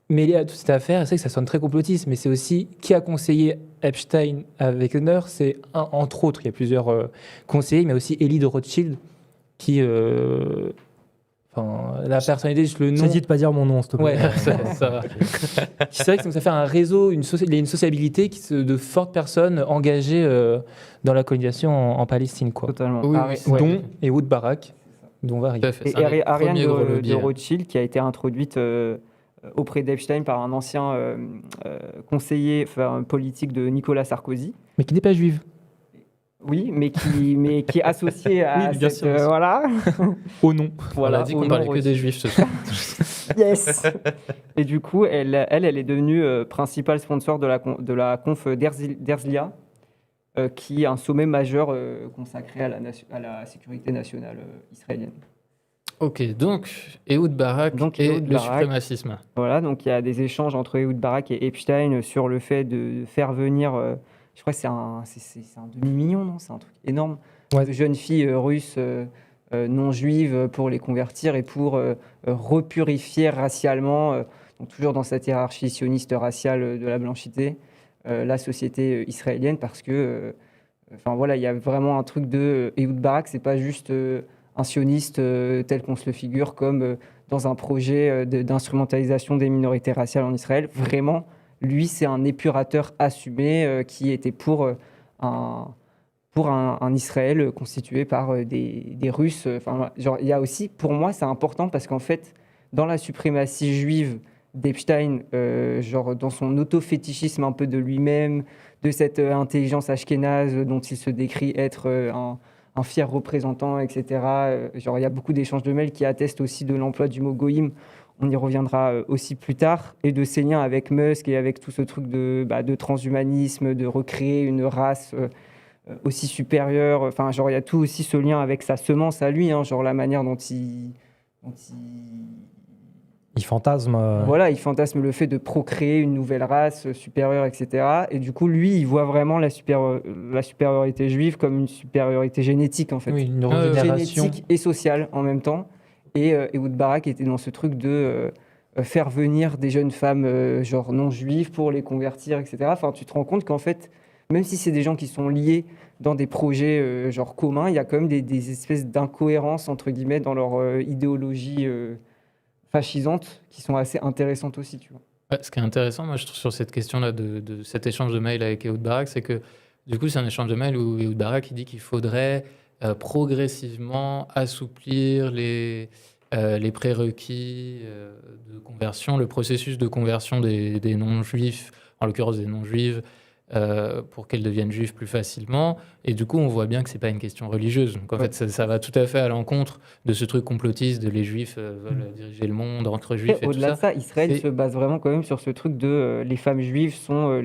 mêlé à toute cette affaire, c'est que ça sonne très complotiste, mais c'est aussi qui a conseillé Epstein à Wexner, c'est entre autres, il y a plusieurs conseillers, mais aussi Elie de Rothschild, qui, la personnalité, juste le nom. J'ai dit de pas dire mon nom, s'il te plaît. Ouais, ça va. C'est vrai que ça fait un réseau, il y a une sociabilité de fortes personnes engagées dans la colonisation en Palestine, quoi. Totalement. Dont Ehud Barak, dont on va arriver. Et Ariane de Rothschild, qui a été introduite auprès d'Epstein par un ancien conseiller politique de Nicolas Sarkozy. Mais qui n'est pas juive. Oui, mais qui est associé à voilà. Au nom. Voilà, on a dit qu'on parlait que des juifs ce soir. Yes. Et du coup, elle est devenue principale sponsor de la conf d'Herzliya, qui est un sommet majeur consacré à la sécurité nationale israélienne. Ok, donc Ehud Barak et le suprémacisme. Voilà, donc il y a des échanges entre Ehud Barak et Epstein sur le fait de faire venir, je crois que c'est un demi-million, non ? C'est un truc énorme, de jeunes filles russes non juives pour les convertir et pour repurifier racialement, donc toujours dans cette hiérarchie sioniste raciale de la blanchité, la société israélienne, parce que, il y a vraiment un truc de Ehud Barak, c'est pas juste un sioniste tel qu'on se le figure comme dans un projet d'instrumentalisation des minorités raciales en Israël. Vraiment, lui, c'est un épurateur assumé qui était pour un Israël constitué par des Russes. Il y a aussi, pour moi, c'est important parce qu'en fait, dans la suprématie juive d'Epstein, dans son auto-fétichisme un peu de lui-même, de cette intelligence ashkénaze dont il se décrit être un fier représentant, etc. Il y a beaucoup d'échanges de mails qui attestent aussi de l'emploi du mot goïm. On y reviendra aussi plus tard. Et de ses liens avec Musk et avec tout ce truc de transhumanisme, de recréer une race aussi supérieure. Il y a tout aussi ce lien avec sa semence à lui, la manière dont il Il fantasme. Voilà, il fantasme le fait de procréer une nouvelle race supérieure, etc. Et du coup, lui, il voit vraiment la supériorité juive comme une supériorité génétique, en fait. Oui, une régénération. Génétique et sociale en même temps. Et Ehud Barak était dans ce truc de faire venir des jeunes femmes genre non juives pour les convertir, etc. Enfin, tu te rends compte qu'en fait, même si c'est des gens qui sont liés dans des projets genre communs, il y a quand même des espèces d'incohérences, entre guillemets, dans leur idéologie fascisantes qui sont assez intéressantes aussi, tu vois. Ouais, ce qui est intéressant, moi, je trouve, sur cette question-là de cet échange de mails avec Ehud Barak, c'est que, du coup, c'est un échange de mails où Ehud Barak, il dit qu'il faudrait progressivement assouplir les prérequis de conversion, le processus de conversion des non-juifs, en l'occurrence des non-juives, pour qu'elles deviennent juives plus facilement. Et du coup, on voit bien que c'est pas une question religieuse. Donc en fait, ça va tout à fait à l'encontre de ce truc complotiste de les juifs veulent diriger le monde entre juifs et tout Au-delà ça. de ça, Israël se base vraiment quand même sur ce truc de les femmes juives sont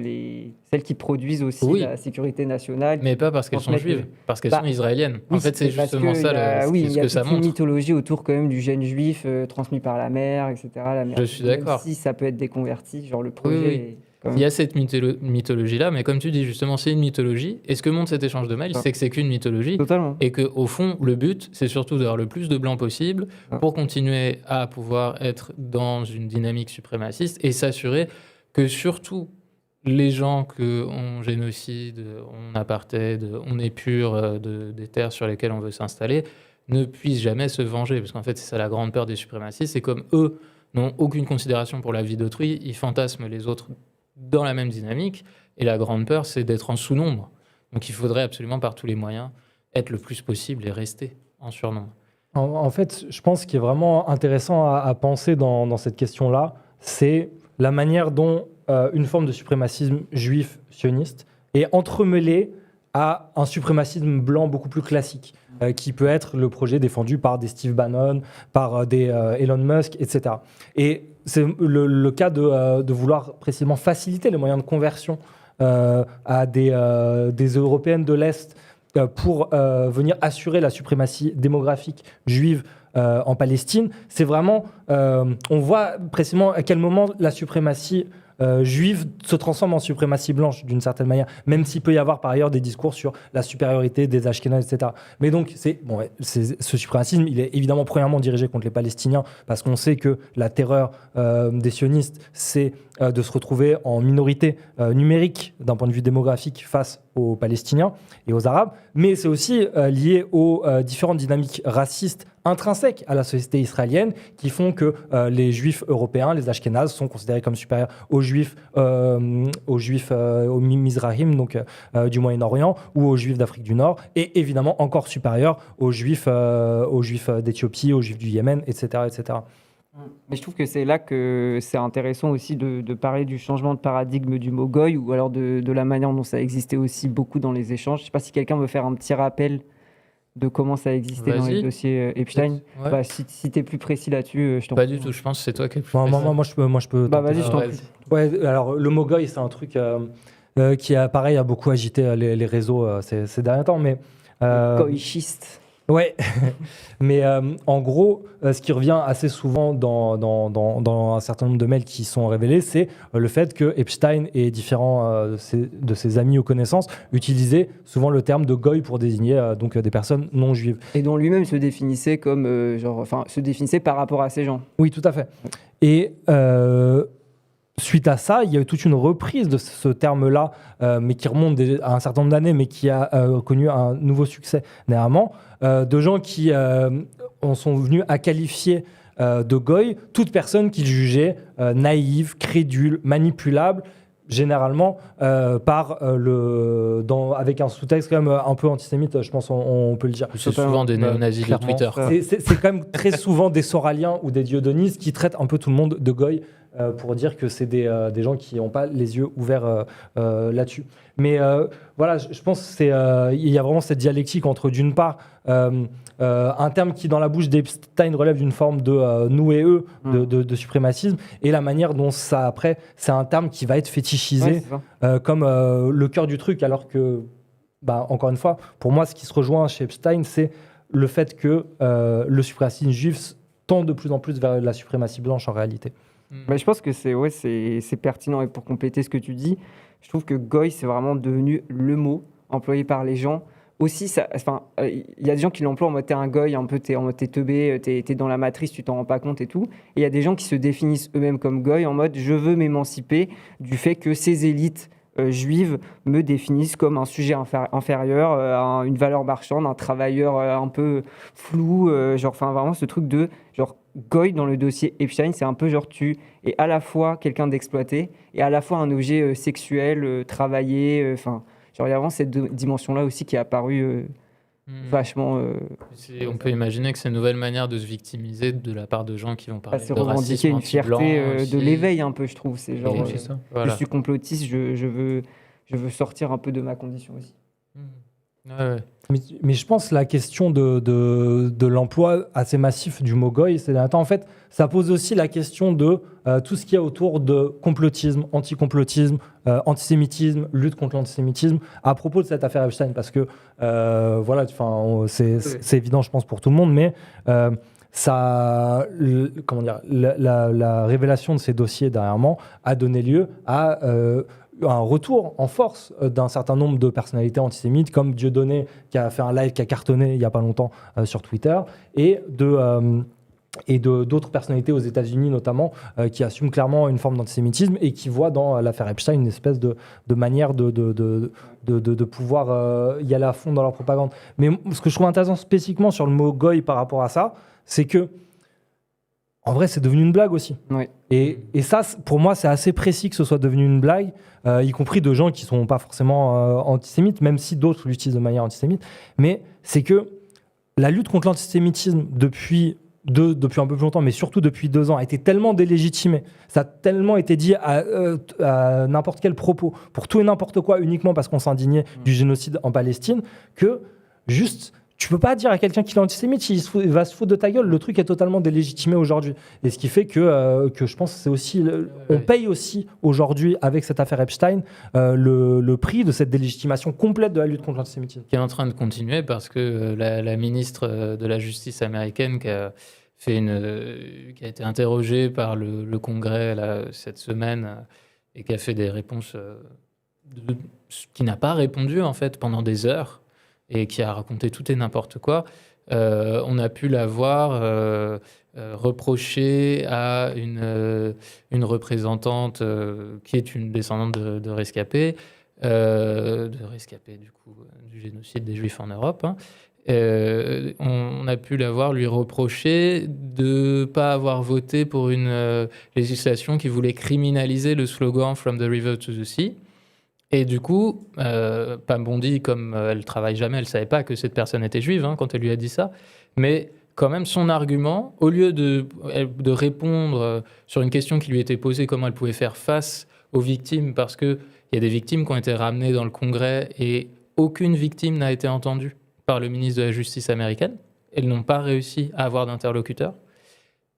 celles qui produisent aussi Oui. la sécurité nationale. Mais pas parce qu'elles sont transmettent juives, parce qu'elles Bah, sont israéliennes. Oui, En fait, c'est parce justement que ça il ce y a que ça toute une montre. mythologie autour quand même du gène juif transmis par la mère, etc. La mère, Je suis même d'accord. si ça peut être déconverti, genre le projet. Oui. Est quand même- Il y a cette mythologie-là, mais comme tu dis, justement, c'est une mythologie. Et ce que montre cet échange de mails, Ah. c'est que c'est qu'une mythologie. Totalement. Et qu'au fond, le but, c'est surtout d'avoir le plus de blancs possible Ah. pour continuer à pouvoir être dans une dynamique suprémaciste et s'assurer que surtout les gens qu'on génocide, on apartheid, on épure des terres sur lesquelles on veut s'installer, ne puissent jamais se venger. Parce qu'en fait, c'est ça la grande peur des suprémacistes, c'est comme eux n'ont aucune considération pour la vie d'autrui, ils fantasment les autres dans la même dynamique. Et la grande peur, c'est d'être en sous-nombre. Donc il faudrait absolument par tous les moyens être le plus possible et rester en surnombre. En fait, je pense qu'il est vraiment intéressant à penser dans cette question-là, c'est la manière dont une forme de suprémacisme juif sioniste est entremêlée à un suprémacisme blanc beaucoup plus classique, qui peut être le projet défendu par des Steve Bannon, par des Elon Musk, etc. Et c'est le cas de vouloir précisément faciliter les moyens de conversion à des Européennes de l'Est pour venir assurer la suprématie démographique juive en Palestine. C'est vraiment, on voit précisément à quel moment la suprématie juive se transforme en suprématie blanche d'une certaine manière, même s'il peut y avoir par ailleurs des discours sur la supériorité des Ashkénazes, etc. Mais donc, ce suprémacisme, il est évidemment premièrement dirigé contre les Palestiniens, parce qu'on sait que la terreur des sionistes, c'est de se retrouver en minorité numérique d'un point de vue démographique face aux Palestiniens et aux Arabes, mais c'est aussi lié aux différentes dynamiques racistes intrinsèques à la société israélienne qui font que les Juifs européens, les Ashkénazes, sont considérés comme supérieurs aux Juifs au Mizrahim, donc du Moyen-Orient, ou aux Juifs d'Afrique du Nord, et évidemment encore supérieurs aux Juifs d'Éthiopie, aux Juifs du Yémen, etc., etc. Mais je trouve que c'est là que c'est intéressant aussi de parler du changement de paradigme du mot goy ou alors de la manière dont ça existait aussi beaucoup dans les échanges. Je ne sais pas si quelqu'un veut faire un petit rappel de comment ça existait dans les Vas-y. dossiers Epstein. Ouais. Bah, si tu es plus précis là-dessus, je t'en Pas prie. du tout, je pense que c'est toi qui es le plus Moi, précis. moi, je peux Bah, tenter. vas-y, je t'en Vas-y. prie. Ouais, alors le mot goy, c'est un truc qui a, pareil, a beaucoup agité les réseaux ces derniers temps, mais Goychiste. ouais, mais en gros, ce qui revient assez souvent dans un certain nombre de mails qui sont révélés, c'est le fait que Epstein et différents de ses amis ou connaissances utilisaient souvent le terme de goy pour désigner donc des personnes non juives. Et dont lui-même se définissait comme se définissait par rapport à ces gens. Oui, tout à fait. Et suite à ça, il y a eu toute une reprise de ce terme-là, mais qui remonte à un certain nombre d'années, mais qui a connu un nouveau succès dernièrement, de gens qui en sont venus à qualifier de goy toute personne qu'ils jugeaient naïve, crédule, manipulable, généralement avec un sous-texte quand même un peu antisémite, je pense on peut le dire. C'est souvent des néo-nazis de Clairement. Twitter. C'est quand même très souvent des Soraliens ou des Diodonis qui traitent un peu tout le monde de goy pour dire que c'est des gens qui n'ont pas les yeux ouverts là-dessus. Mais voilà, je pense qu'il y a vraiment cette dialectique entre, d'une part, un terme qui, dans la bouche d'Epstein, relève d'une forme de nous et eux, de suprémacisme, et la manière dont ça, après, c'est un terme qui va être fétichisé Ouais, c'est ça. comme le cœur du truc, alors que, encore une fois, pour moi, ce qui se rejoint chez Epstein, c'est le fait que le suprémacisme juif tend de plus en plus vers la suprématie blanche en réalité. Bah, je pense que c'est pertinent. Et pour compléter ce que tu dis, je trouve que goy, c'est vraiment devenu le mot employé par les gens. Aussi, il y a des gens qui l'emploient en mode t'es un goy, un peu t'es en mode t'es teubé, t'es dans la matrice, tu t'en rends pas compte et tout. Et il y a des gens qui se définissent eux-mêmes comme goy en mode je veux m'émanciper du fait que ces élites juives me définissent comme un sujet inférieur, une valeur marchande, un travailleur un peu flou, vraiment ce truc de genre goy dans le dossier Epstein, c'est un peu genre tu es à la fois quelqu'un d'exploité et à la fois un objet sexuel, travaillé, il y a vraiment cette dimension-là aussi qui est apparue vachement. On peut imaginer que c'est une nouvelle manière de se victimiser de la part de gens qui vont parler se de revendiquer racisme une fierté anti-blanc de aussi. l'éveil un peu, je trouve. C'est genre, Et c'est ça. Voilà. je suis complotiste, je veux sortir un peu de ma condition aussi. Ouais. Mais je pense que la question de l'emploi assez massif du mot goy, c'est en fait, ça pose aussi la question de tout ce qu'il y a autour de complotisme, anti-complotisme, antisémitisme, lutte contre l'antisémitisme, à propos de cette affaire Epstein, parce que c'est évident, je pense, pour tout le monde, mais la révélation de ces dossiers dernièrement a donné lieu à un retour en force d'un certain nombre de personnalités antisémites, comme Dieudonné, qui a fait un live qui a cartonné il n'y a pas longtemps sur Twitter, et d'autres personnalités aux États-Unis notamment, qui assument clairement une forme d'antisémitisme et qui voient dans l'affaire Epstein une espèce de manière de pouvoir y aller à fond dans leur propagande. Mais ce que je trouve intéressant spécifiquement sur le mot goy par rapport à ça, c'est que en vrai, c'est devenu une blague aussi. Ouais. Et ça, pour moi, c'est assez précis que ce soit devenu une blague, y compris de gens qui ne sont pas forcément antisémites, même si d'autres l'utilisent de manière antisémite. Mais c'est que la lutte contre l'antisémitisme depuis un peu plus longtemps, mais surtout depuis 2 ans, a été tellement délégitimée. Ça a tellement été dit à n'importe quel propos, pour tout et n'importe quoi, uniquement parce qu'on s'indignait du génocide en Palestine, que juste... Tu peux pas dire à quelqu'un qu'il est antisémite, il va se foutre de ta gueule. Le truc est totalement délégitimé aujourd'hui. Et ce qui fait que je pense que c'est aussi... On paye aussi aujourd'hui, avec cette affaire Epstein, le prix de cette délégitimation complète de la lutte contre l'antisémitisme. Qui est en train de continuer parce que la ministre de la Justice américaine qui a été interrogée par le Congrès cette semaine et qui a fait des réponses qui n'a pas répondu en fait pendant des heures, et qui a raconté tout et n'importe quoi, on a pu la voir reprocher à une représentante qui est une descendante de rescapés, du coup, du génocide des Juifs en Europe. Hein. On a pu la voir lui reprocher de ne pas avoir voté pour une législation qui voulait criminaliser le slogan « From the river to the sea ». Et du coup, Pam Bondi, comme elle travaille jamais, elle savait pas que cette personne était juive quand elle lui a dit ça. Mais quand même, son argument, au lieu de répondre sur une question qui lui était posée, comment elle pouvait faire face aux victimes, parce qu'il y a des victimes qui ont été ramenées dans le Congrès et aucune victime n'a été entendue par le ministre de la Justice américaine. Elles n'ont pas réussi à avoir d'interlocuteur.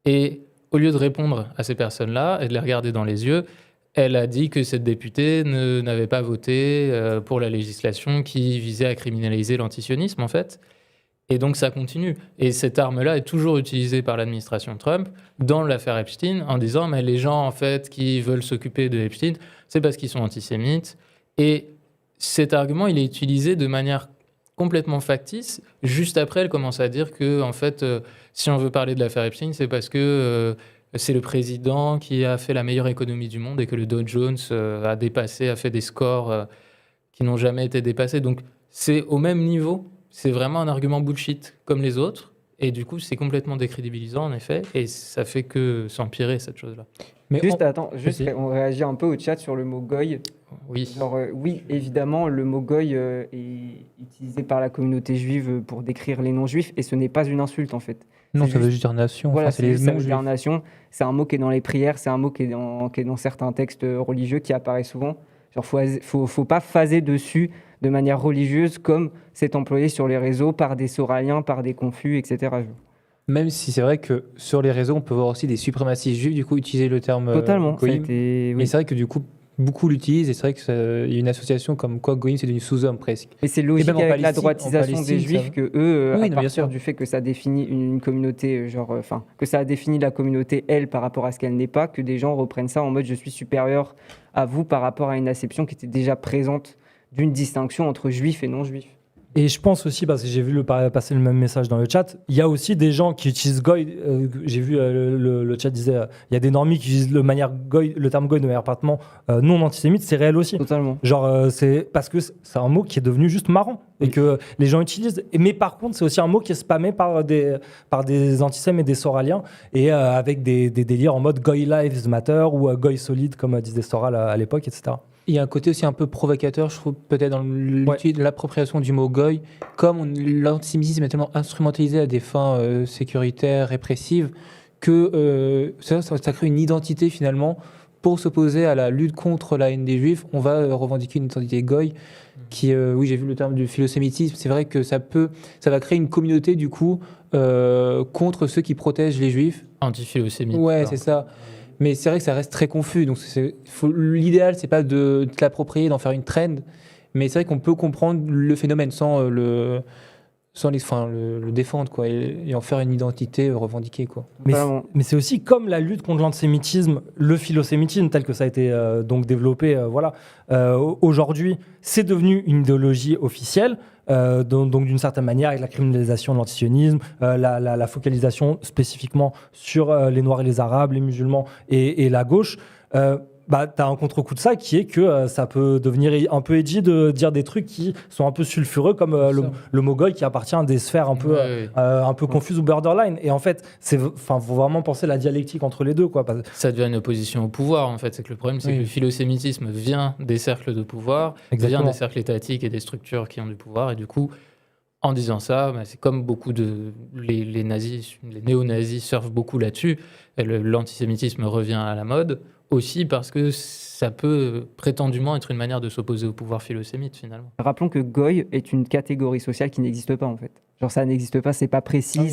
Et au lieu de répondre à ces personnes-là et de les regarder dans les yeux, elle a dit que cette députée n'avait pas voté pour la législation qui visait à criminaliser l'antisionisme, en fait. Et donc, ça continue. Et cette arme-là est toujours utilisée par l'administration Trump dans l'affaire Epstein en disant « mais les gens, en fait, qui veulent s'occuper de Epstein, c'est parce qu'ils sont antisémites ». Et cet argument, il est utilisé de manière complètement factice. Juste après, elle commence à dire que, en fait, si on veut parler de l'affaire Epstein, c'est parce que... c'est le président qui a fait la meilleure économie du monde et que le Dow Jones a fait des scores qui n'ont jamais été dépassés. Donc, c'est au même niveau. C'est vraiment un argument bullshit comme les autres. Et du coup, c'est complètement décrédibilisant, en effet. Et ça fait que s'empirer, cette chose-là. Mais on réagit un peu au chat sur le mot goy. Oui. Oui, évidemment, le mot goy est utilisé par la communauté juive pour décrire les non-juifs. Et ce n'est pas une insulte, en fait. Non, ça veut juste dire nation. Voilà, c'est les non-juifs. nation. C'est un mot qui est dans les prières, c'est un mot qui est dans certains textes religieux qui apparaît souvent. Genre, faut pas phaser dessus de manière religieuse comme c'est employé sur les réseaux par des soraliens, par des confus, etc. Même si c'est vrai que sur les réseaux, on peut voir aussi des suprémacistes juifs du coup utiliser le terme totalement. goïm. Oui. Mais c'est vrai que du coup, beaucoup l'utilisent et c'est vrai qu'il y a une association comme quoi Goïm c'est devenu sous-homme presque. Et c'est logique même en avec la Palestine- droitisation en des Palestine, juifs ça- que eux, Oui, à non, bien partir sûr. du fait que ça définit une communauté, que ça définit la communauté, elle, par rapport à ce qu'elle n'est pas, que des gens reprennent ça en mode je suis supérieur à vous par rapport à une acception qui était déjà présente d'une distinction entre juifs et non-juifs. Et je pense aussi, parce que j'ai vu passer le même message dans le chat, il y a aussi des gens qui utilisent Goy. J'ai vu le chat disait, il y a des normies qui utilisent le terme Goy de manière parfaitement non antisémite, c'est réel aussi. Totalement. Genre, c'est parce que c'est un mot qui est devenu juste marrant et que les gens utilisent. Mais par contre, c'est aussi un mot qui est spammé par des antisémites et des soraliens et avec des délires en mode Goy Lives Matter ou Goy Solid, comme disait Soral à l'époque, etc. Il y a un côté aussi un peu provocateur, je trouve, peut-être dans l'appropriation du mot goy. Comme l'antisémitisme est tellement instrumentalisé à des fins sécuritaires, répressives, que ça crée une identité finalement. Pour s'opposer à la lutte contre la haine des juifs, on va revendiquer une identité goy qui, oui, j'ai vu le terme du philosémitisme, c'est vrai que ça va créer une communauté du coup contre ceux qui protègent les juifs. Anti-philosémite. Ouais, alors. c'est ça. Mais c'est vrai que ça reste très confus. Donc l'idéal, c'est pas de te l'approprier, d'en faire une trend. Mais c'est vrai qu'on peut comprendre le phénomène sans le défendre quoi, et en faire une identité revendiquée. Quoi. Mais c'est aussi comme la lutte contre l'antisémitisme, le philosémitisme tel que ça a été donc développé. Aujourd'hui, c'est devenu une idéologie officielle. Donc d'une certaine manière, avec la criminalisation de l'antisionisme, la focalisation spécifiquement sur les Noirs et les Arabes, les musulmans et la gauche, tu as un contre-coup de ça qui est que ça peut devenir un peu edgy de dire des trucs qui sont un peu sulfureux, comme le mot goy qui appartient à des sphères un peu confuses ou borderline. Et en fait, faut vraiment penser la dialectique entre les deux. Ça devient une opposition au pouvoir, en fait. C'est que le problème, c'est que le philosémitisme vient des cercles de pouvoir, vient des cercles étatiques et des structures qui ont du pouvoir. Et du coup, en disant ça, c'est comme beaucoup les nazis, les néo-nazis surfent beaucoup là-dessus. L'antisémitisme revient à la mode. Aussi parce que ça peut prétendument être une manière de s'opposer au pouvoir philosémite finalement. Rappelons que Goy est une catégorie sociale qui n'existe pas en fait. Genre ça n'existe pas, c'est pas précis,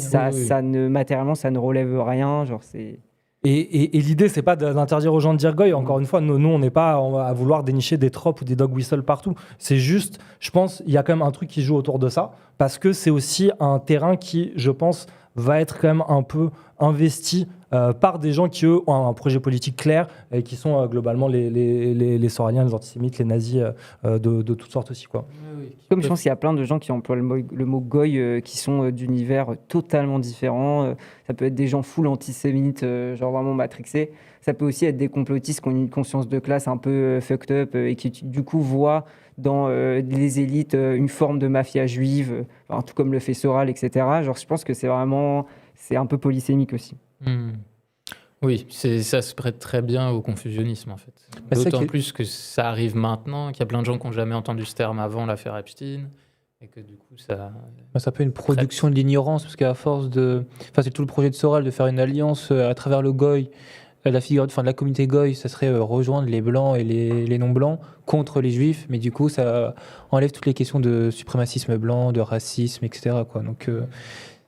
matériellement ça ne relève rien. Genre c'est. Et l'idée, c'est pas d'interdire aux gens de dire goy. Encore une fois, nous, on n'est pas à vouloir dénicher des tropes ou des dog whistles partout. C'est juste, je pense, il y a quand même un truc qui joue autour de ça, parce que c'est aussi un terrain qui, je pense, va être quand même un peu investi par des gens qui, eux, ont un projet politique clair et qui sont globalement les soraliens, les antisémites, les nazis de toutes sortes aussi. Quoi. Comme je pense qu'il y a plein de gens qui emploient le mot goy qui sont d'univers totalement différents. Ça peut être des gens full antisémites, genre vraiment matrixés. Ça peut aussi être des complotistes qui ont une conscience de classe un peu fucked up et qui du coup voient dans les élites une forme de mafia juive, tout comme le fait Soral, etc. Genre, je pense que c'est un peu polysémique aussi. Oui, ça se prête très bien au confusionnisme en fait. D'autant plus que ça arrive maintenant, qu'il y a plein de gens qui n'ont jamais entendu ce terme avant l'affaire Epstein, et que du coup ça... Ça peut être une production de l'ignorance, parce qu'à force de... c'est tout le projet de Soral de faire une alliance à travers le Goy, la figure de la communauté Goy, ça serait rejoindre les blancs et les non-blancs contre les juifs, mais du coup ça enlève toutes les questions de suprémacisme blanc, de racisme, etc. quoi. Donc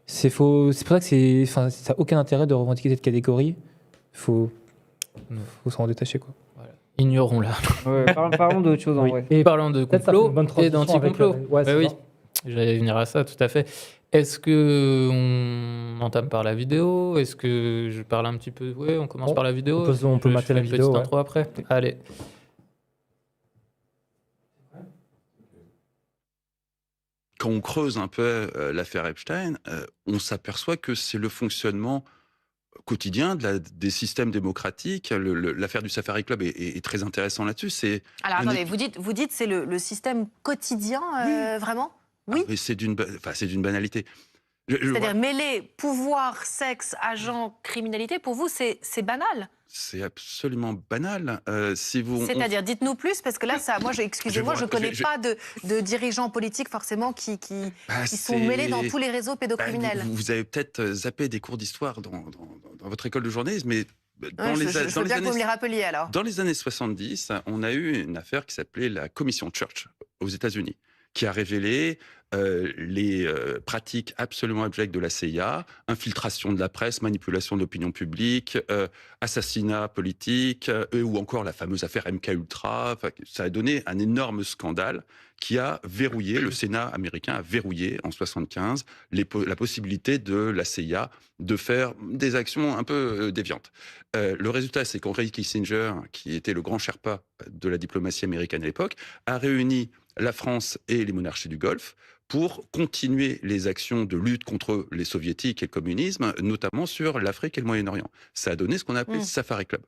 c'est faux. C'est pour ça que ça n'a aucun intérêt de revendiquer cette catégorie. Faut s'en détacher quoi. Voilà. Ignorons-la. Parlons d'autre chose en vrai. Et parlons de complot et d'anti-complot. Oui, j'allais venir à ça, tout à fait. Est-ce qu'on entame par la vidéo? Est-ce que je parle un petit peu? Oui, on commence par la vidéo. On peut mater la vidéo. Une petite intro après. Allez. Quand on creuse un peu l'affaire Epstein, on s'aperçoit que c'est le fonctionnement quotidien des systèmes démocratiques. L'affaire du Safari Club est très intéressant là-dessus. Alors attendez, vous dites c'est le système quotidien, vraiment? Oui. Ah, c'est d'une banalité. C'est-à-dire mêler pouvoir, sexe, agent, criminalité, pour vous c'est banal? C'est absolument banal. C'est-à-dire, dites-nous plus, parce que là, excusez-moi, je ne connais pas de dirigeants politiques forcément qui sont mêlés dans tous les réseaux pédocriminels. Vous avez peut-être zappé des cours d'histoire dans votre école de journalisme, mais je veux bien que vous me les rappeliez alors. Dans les années 70, on a eu une affaire qui s'appelait la commission Church aux États-Unis, qui a révélé les pratiques absolument abjectes de la CIA, infiltration de la presse, manipulation de l'opinion publique, assassinat politique, ou encore la fameuse affaire MKUltra. Ça a donné un énorme scandale qui a verrouillé, le Sénat américain a verrouillé en 1975 la possibilité de la CIA de faire des actions un peu déviantes. Le résultat, c'est qu'Henry Kissinger, qui était le grand Sherpa de la diplomatie américaine à l'époque, a réuni la France et les monarchies du Golfe pour continuer les actions de lutte contre les soviétiques et le communisme, notamment sur l'Afrique et le Moyen-Orient. Ça a donné ce qu'on a appelé Safari Club.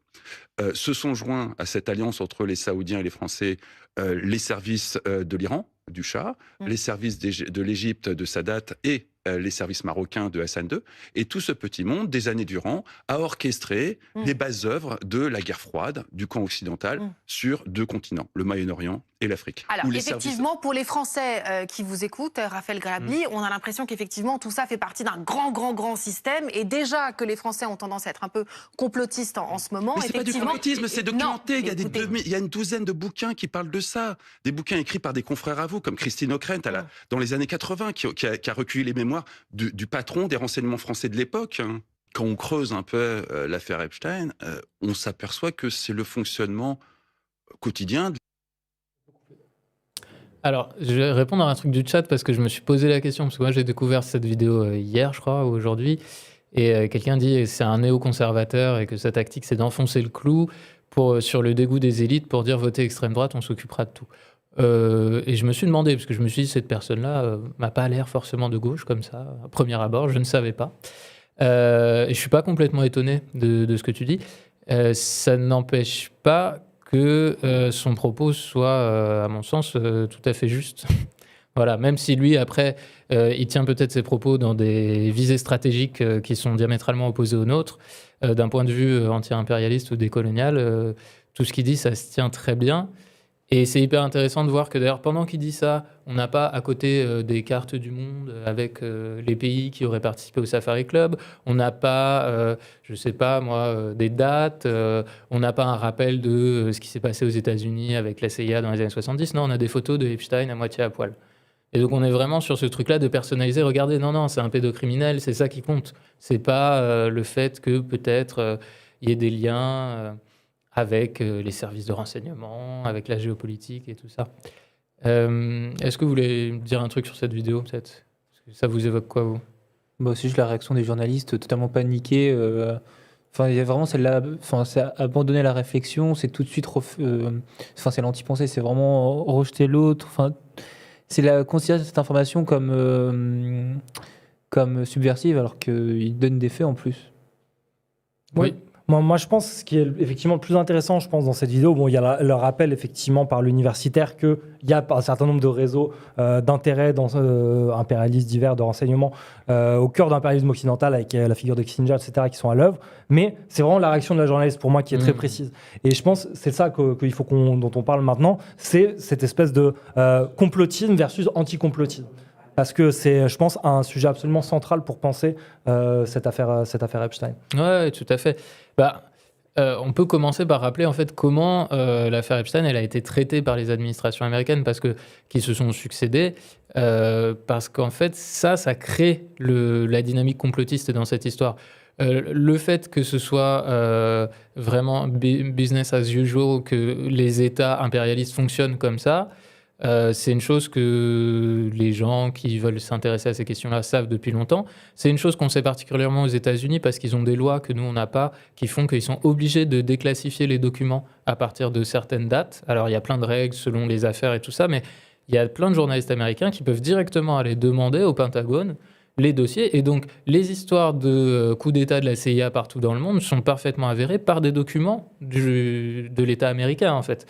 Se sont joints à cette alliance entre les Saoudiens et les Français les services de l'Iran, du Shah, les services de l'Égypte de Sadat et les services marocains de Hassan II. Et tout ce petit monde, des années durant, a orchestré les bases œuvres de la guerre froide du camp occidental sur 2 continents, le Moyen-Orient et l'Afrique. Alors, effectivement, pour les Français qui vous écoutent, Raphaël Grabli, on a l'impression qu'effectivement, tout ça fait partie d'un grand système. Et déjà que les Français ont tendance à être un peu complotistes en ce moment. Mais c'est pas du complotisme, c'est documenté. Il y a une douzaine de bouquins qui parlent de ça. Des bouquins écrits par des confrères à vous, comme Christine Ockrent, dans les années 80, qui a recueilli les mémoires du patron des renseignements français de l'époque. Quand on creuse un peu l'affaire Epstein, on s'aperçoit que c'est le fonctionnement quotidien. Alors, je vais répondre à un truc du chat parce que je me suis posé la question, parce que moi j'ai découvert cette vidéo hier, je crois, ou aujourd'hui, et quelqu'un dit que c'est un néoconservateur et que sa tactique c'est d'enfoncer le clou sur le dégoût des élites pour dire votez extrême droite, on s'occupera de tout. Et je me suis demandé, parce que je me suis dit cette personne-là m'a pas l'air forcément de gauche comme ça, à premier abord, je ne savais pas. Et je suis pas complètement étonné de ce que tu dis. Ça n'empêche pas que son propos soit, à mon sens, tout à fait juste. Voilà, même si lui, après, il tient peut-être ses propos dans des visées stratégiques qui sont diamétralement opposées aux nôtres, d'un point de vue anti-impérialiste ou décolonial, tout ce qu'il dit, ça se tient très bien. Et c'est hyper intéressant de voir que d'ailleurs, pendant qu'il dit ça, on n'a pas à côté des cartes du monde avec les pays qui auraient participé au Safari Club. On n'a pas, je sais pas moi, des dates. On n'a pas un rappel de ce qui s'est passé aux États-Unis avec la CIA dans les années 70. Non, on a des photos de Epstein à moitié à poil. Et donc on est vraiment sur ce truc-là de personnaliser. Regardez, non, c'est un pédocriminel, c'est ça qui compte. C'est pas le fait que peut-être il y ait des liens avec les services de renseignement, avec la géopolitique et tout ça. Est-ce que vous voulez dire un truc sur cette vidéo, peut-être? Ça vous évoque quoi, vous? Bah, c'est juste la réaction des journalistes totalement paniqués. Enfin, il y a vraiment celle-là. Enfin, c'est abandonner la réflexion, c'est tout de suite. Enfin, c'est l'anti-pensée, c'est vraiment rejeter l'autre. Enfin, c'est considérer cette information comme subversive, alors qu'il donne des faits en plus. Oui. Moi, je pense ce qui est effectivement le plus intéressant, je pense, dans cette vidéo, bon, il y a le rappel effectivement par l'universitaire qu'il y a un certain nombre de réseaux d'intérêts impérialistes divers de renseignement au cœur de l'impérialisme occidental avec la figure de Kissinger, etc., qui sont à l'œuvre. Mais c'est vraiment la réaction de la journaliste pour moi qui est très précise. Et je pense que c'est ça qu'il faut dont on parle maintenant, c'est cette espèce de complotisme versus anti-complotisme. Parce que c'est, je pense, un sujet absolument central pour penser cette affaire Epstein. Ouais, tout à fait. On peut commencer par rappeler en fait comment l'affaire Epstein elle a été traitée par les administrations américaines qui se sont succédées. Parce qu'en fait, ça crée la dynamique complotiste dans cette histoire. Le fait que ce soit vraiment business as usual, que les États impérialistes fonctionnent comme ça, c'est une chose que les gens qui veulent s'intéresser à ces questions-là savent depuis longtemps. C'est une chose qu'on sait particulièrement aux États-Unis parce qu'ils ont des lois que nous, on n'a pas, qui font qu'ils sont obligés de déclassifier les documents à partir de certaines dates. Alors, il y a plein de règles selon les affaires et tout ça, mais il y a plein de journalistes américains qui peuvent directement aller demander au Pentagone les dossiers. Et donc, les histoires de coups d'État de la CIA partout dans le monde sont parfaitement avérées par des documents de l'État américain, en fait.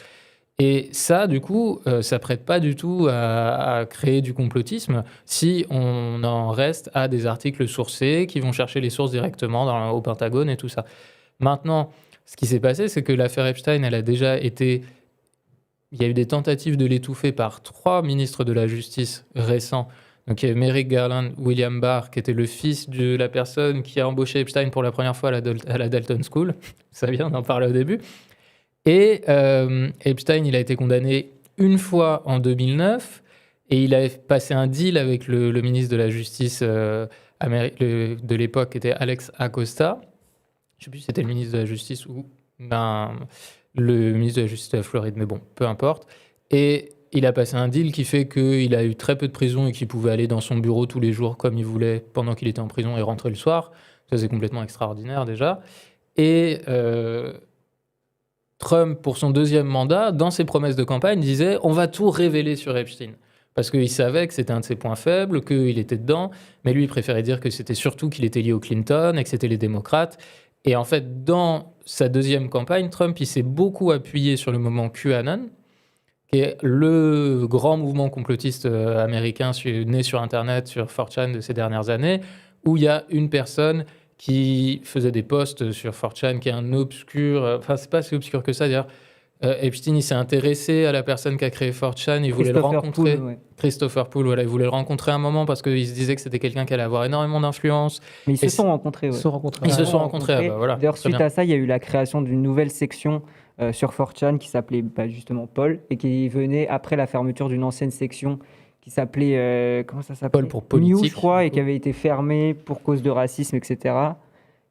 Et ça, du coup, ça prête pas du tout à créer du complotisme si on en reste à des articles sourcés qui vont chercher les sources directement au Pentagone et tout ça. Maintenant, ce qui s'est passé, c'est que l'affaire Epstein, elle a déjà été... Il y a eu des tentatives de l'étouffer par 3 ministres de la Justice récents. Donc, il y avait Merrick Garland, William Barr, qui était le fils de la personne qui a embauché Epstein pour la première fois à la Dalton School. Ça vient, on en parlait au début. Et Epstein, il a été condamné une fois en 2009 Et il avait passé un deal avec le ministre de la Justice de l'époque, qui était Alex Acosta. Je ne sais plus si c'était le ministre de la Justice ou le ministre de la Justice de la Floride, mais bon, peu importe. Et il a passé un deal qui fait qu'il a eu très peu de prison et qu'il pouvait aller dans son bureau tous les jours comme il voulait pendant qu'il était en prison et rentrer le soir. Ça, c'est complètement extraordinaire déjà. Et Trump, pour son deuxième mandat, dans ses promesses de campagne, disait « on va tout révéler sur Epstein ». Parce qu'il savait que c'était un de ses points faibles, qu'il était dedans, mais lui, il préférait dire que c'était surtout qu'il était lié aux Clinton et que c'était les démocrates. Et en fait, dans sa deuxième campagne, Trump, il s'est beaucoup appuyé sur le mouvement QAnon, qui est le grand mouvement complotiste américain né sur Internet, sur 4chan de ces dernières années, où il y a une personne qui faisait des posts sur 4chan, qui est un obscur... Enfin, c'est pas si obscur que ça, d'ailleurs. Epstein, il s'est intéressé à la personne qui a créé 4chan, il voulait le rencontrer. Poole, ouais. Christopher Poole, voilà, il voulait le rencontrer un moment parce qu'il se disait que c'était quelqu'un qui allait avoir énormément d'influence. Mais ils se sont rencontrés. Ils Ouais. se sont rencontrés. Ils se sont rencontrés, ah bah voilà, D'ailleurs, très suite bien. à ça, il y a eu la création d'une nouvelle section sur 4chan qui s'appelait justement Paul et qui venait après la fermeture d'une ancienne section qui s'appelait comment ça s'appelait Paul pour politique, New, je crois, du et coup. qui avait été fermée pour cause de racisme, etc.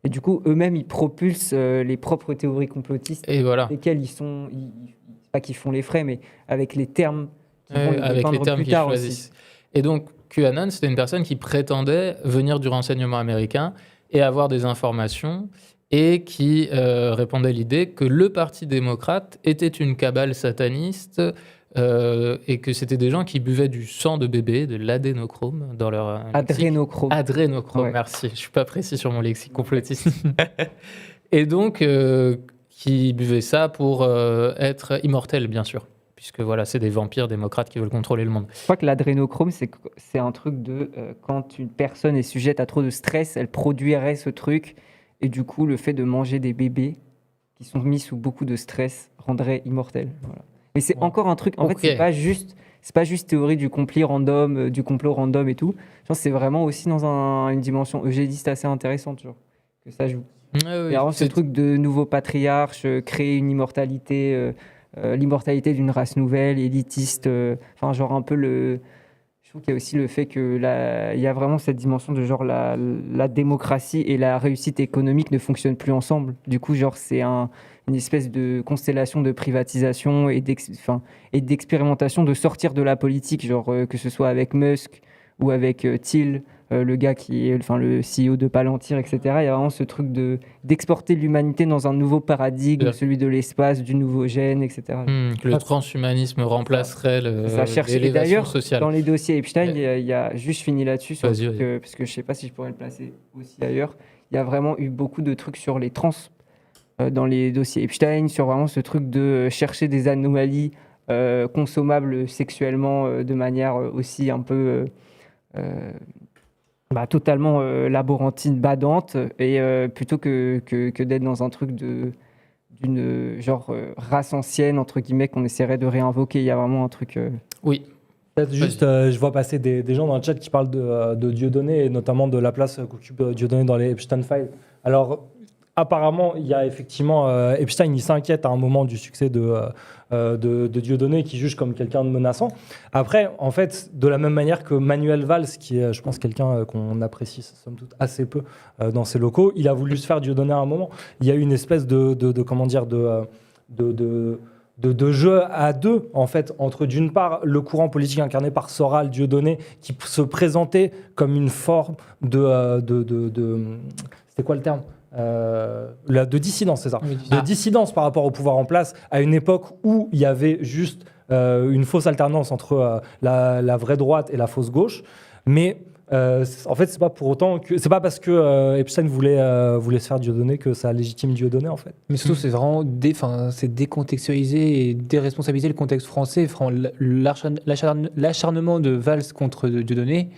Et du coup, eux-mêmes, ils propulsent les propres théories complotistes, Et voilà. lesquelles pas qu'ils font les frais, mais avec les termes qui vont les Avec les dépeindre termes plus qu'ils tard aussi. choisissent. Et donc, QAnon, c'était une personne qui prétendait venir du renseignement américain et avoir des informations et qui répandait l'idée que le Parti démocrate était une cabale sataniste et que c'était des gens qui buvaient du sang de bébé, de l'adénochrome dans leur lexique. Adrénochrome. Adrénochrome, Ouais. merci. Je ne suis pas précis sur mon lexique complotiste. Et donc, qui buvaient ça pour être immortels, bien sûr. Puisque voilà, c'est des vampires démocrates qui veulent contrôler le monde. Je crois que l'adrénochrome, c'est un truc de quand une personne est sujette à trop de stress, elle produirait ce truc. Et du coup, le fait de manger des bébés qui sont mis sous beaucoup de stress rendrait immortels. Voilà. Mais c'est Ouais. encore un truc. En Ok. fait, c'est pas juste théorie du complot random, du complot random et tout. Je pense que c'est vraiment aussi dans une dimension eugéniste assez intéressante, genre, que ça joue. Oui, Il y a vraiment ce truc de nouveau patriarche, créer une immortalité, l'immortalité d'une race nouvelle, élitiste. Enfin, genre un peu le. Je trouve qu'il y a aussi le fait que il y a vraiment cette dimension de genre la démocratie et la réussite économique ne fonctionnent plus ensemble. Du coup, genre c'est une espèce de constellation de privatisation et d'expérimentation de sortir de la politique, genre que ce soit avec Musk ou avec Thiel, le gars qui est le CEO de Palantir, etc. Il y a vraiment ce truc d'exporter l'humanité dans un nouveau paradigme, Ouais. celui de l'espace, du nouveau gène, etc. que le transhumanisme remplacerait Ça cherche. Et l'élévation d'ailleurs, sociale. dans les dossiers Epstein, Ouais. il y a juste fini là-dessus, sur Vas-y, le truc, parce que je sais pas si je pourrais le placer aussi ailleurs. Il y a vraiment eu beaucoup de trucs sur les trans dans les dossiers Epstein, sur vraiment ce truc de chercher des anomalies consommables sexuellement de manière aussi un peu totalement laborantine, badante, et plutôt que d'être dans un truc d'une genre race ancienne, entre guillemets, qu'on essaierait de réinvoquer. Il y a vraiment un truc... Oui. Peut-être juste, je vois passer des gens dans le chat qui parlent de Dieudonné et notamment de la place qu'occupe Dieudonné dans les Epstein Files. Alors, apparemment, il y a effectivement Epstein, il s'inquiète à un moment du succès de Dieudonné, qui juge comme quelqu'un de menaçant. Après, en fait, de la même manière que Manuel Valls, qui est, je pense, quelqu'un qu'on apprécie somme toute assez peu dans ses locaux, il a voulu se faire Dieudonné à un moment. Il y a eu une espèce de jeu à deux, en fait, entre d'une part le courant politique incarné par Soral Dieudonné, qui se présentait comme une forme c'était quoi le terme de dissidence, c'est ça. Oui, De dissidence par rapport au pouvoir en place, à une époque où il y avait juste une fausse alternance entre la vraie droite et la fausse gauche. Mais en fait, c'est pas pour autant que c'est pas parce que Epstein voulait se faire Dieudonné que ça légitime Dieudonné, en fait. Mais surtout, c'est vraiment c'est décontextualiser et déresponsabiliser le contexte français. L'acharnement de Valls contre Dieudonné,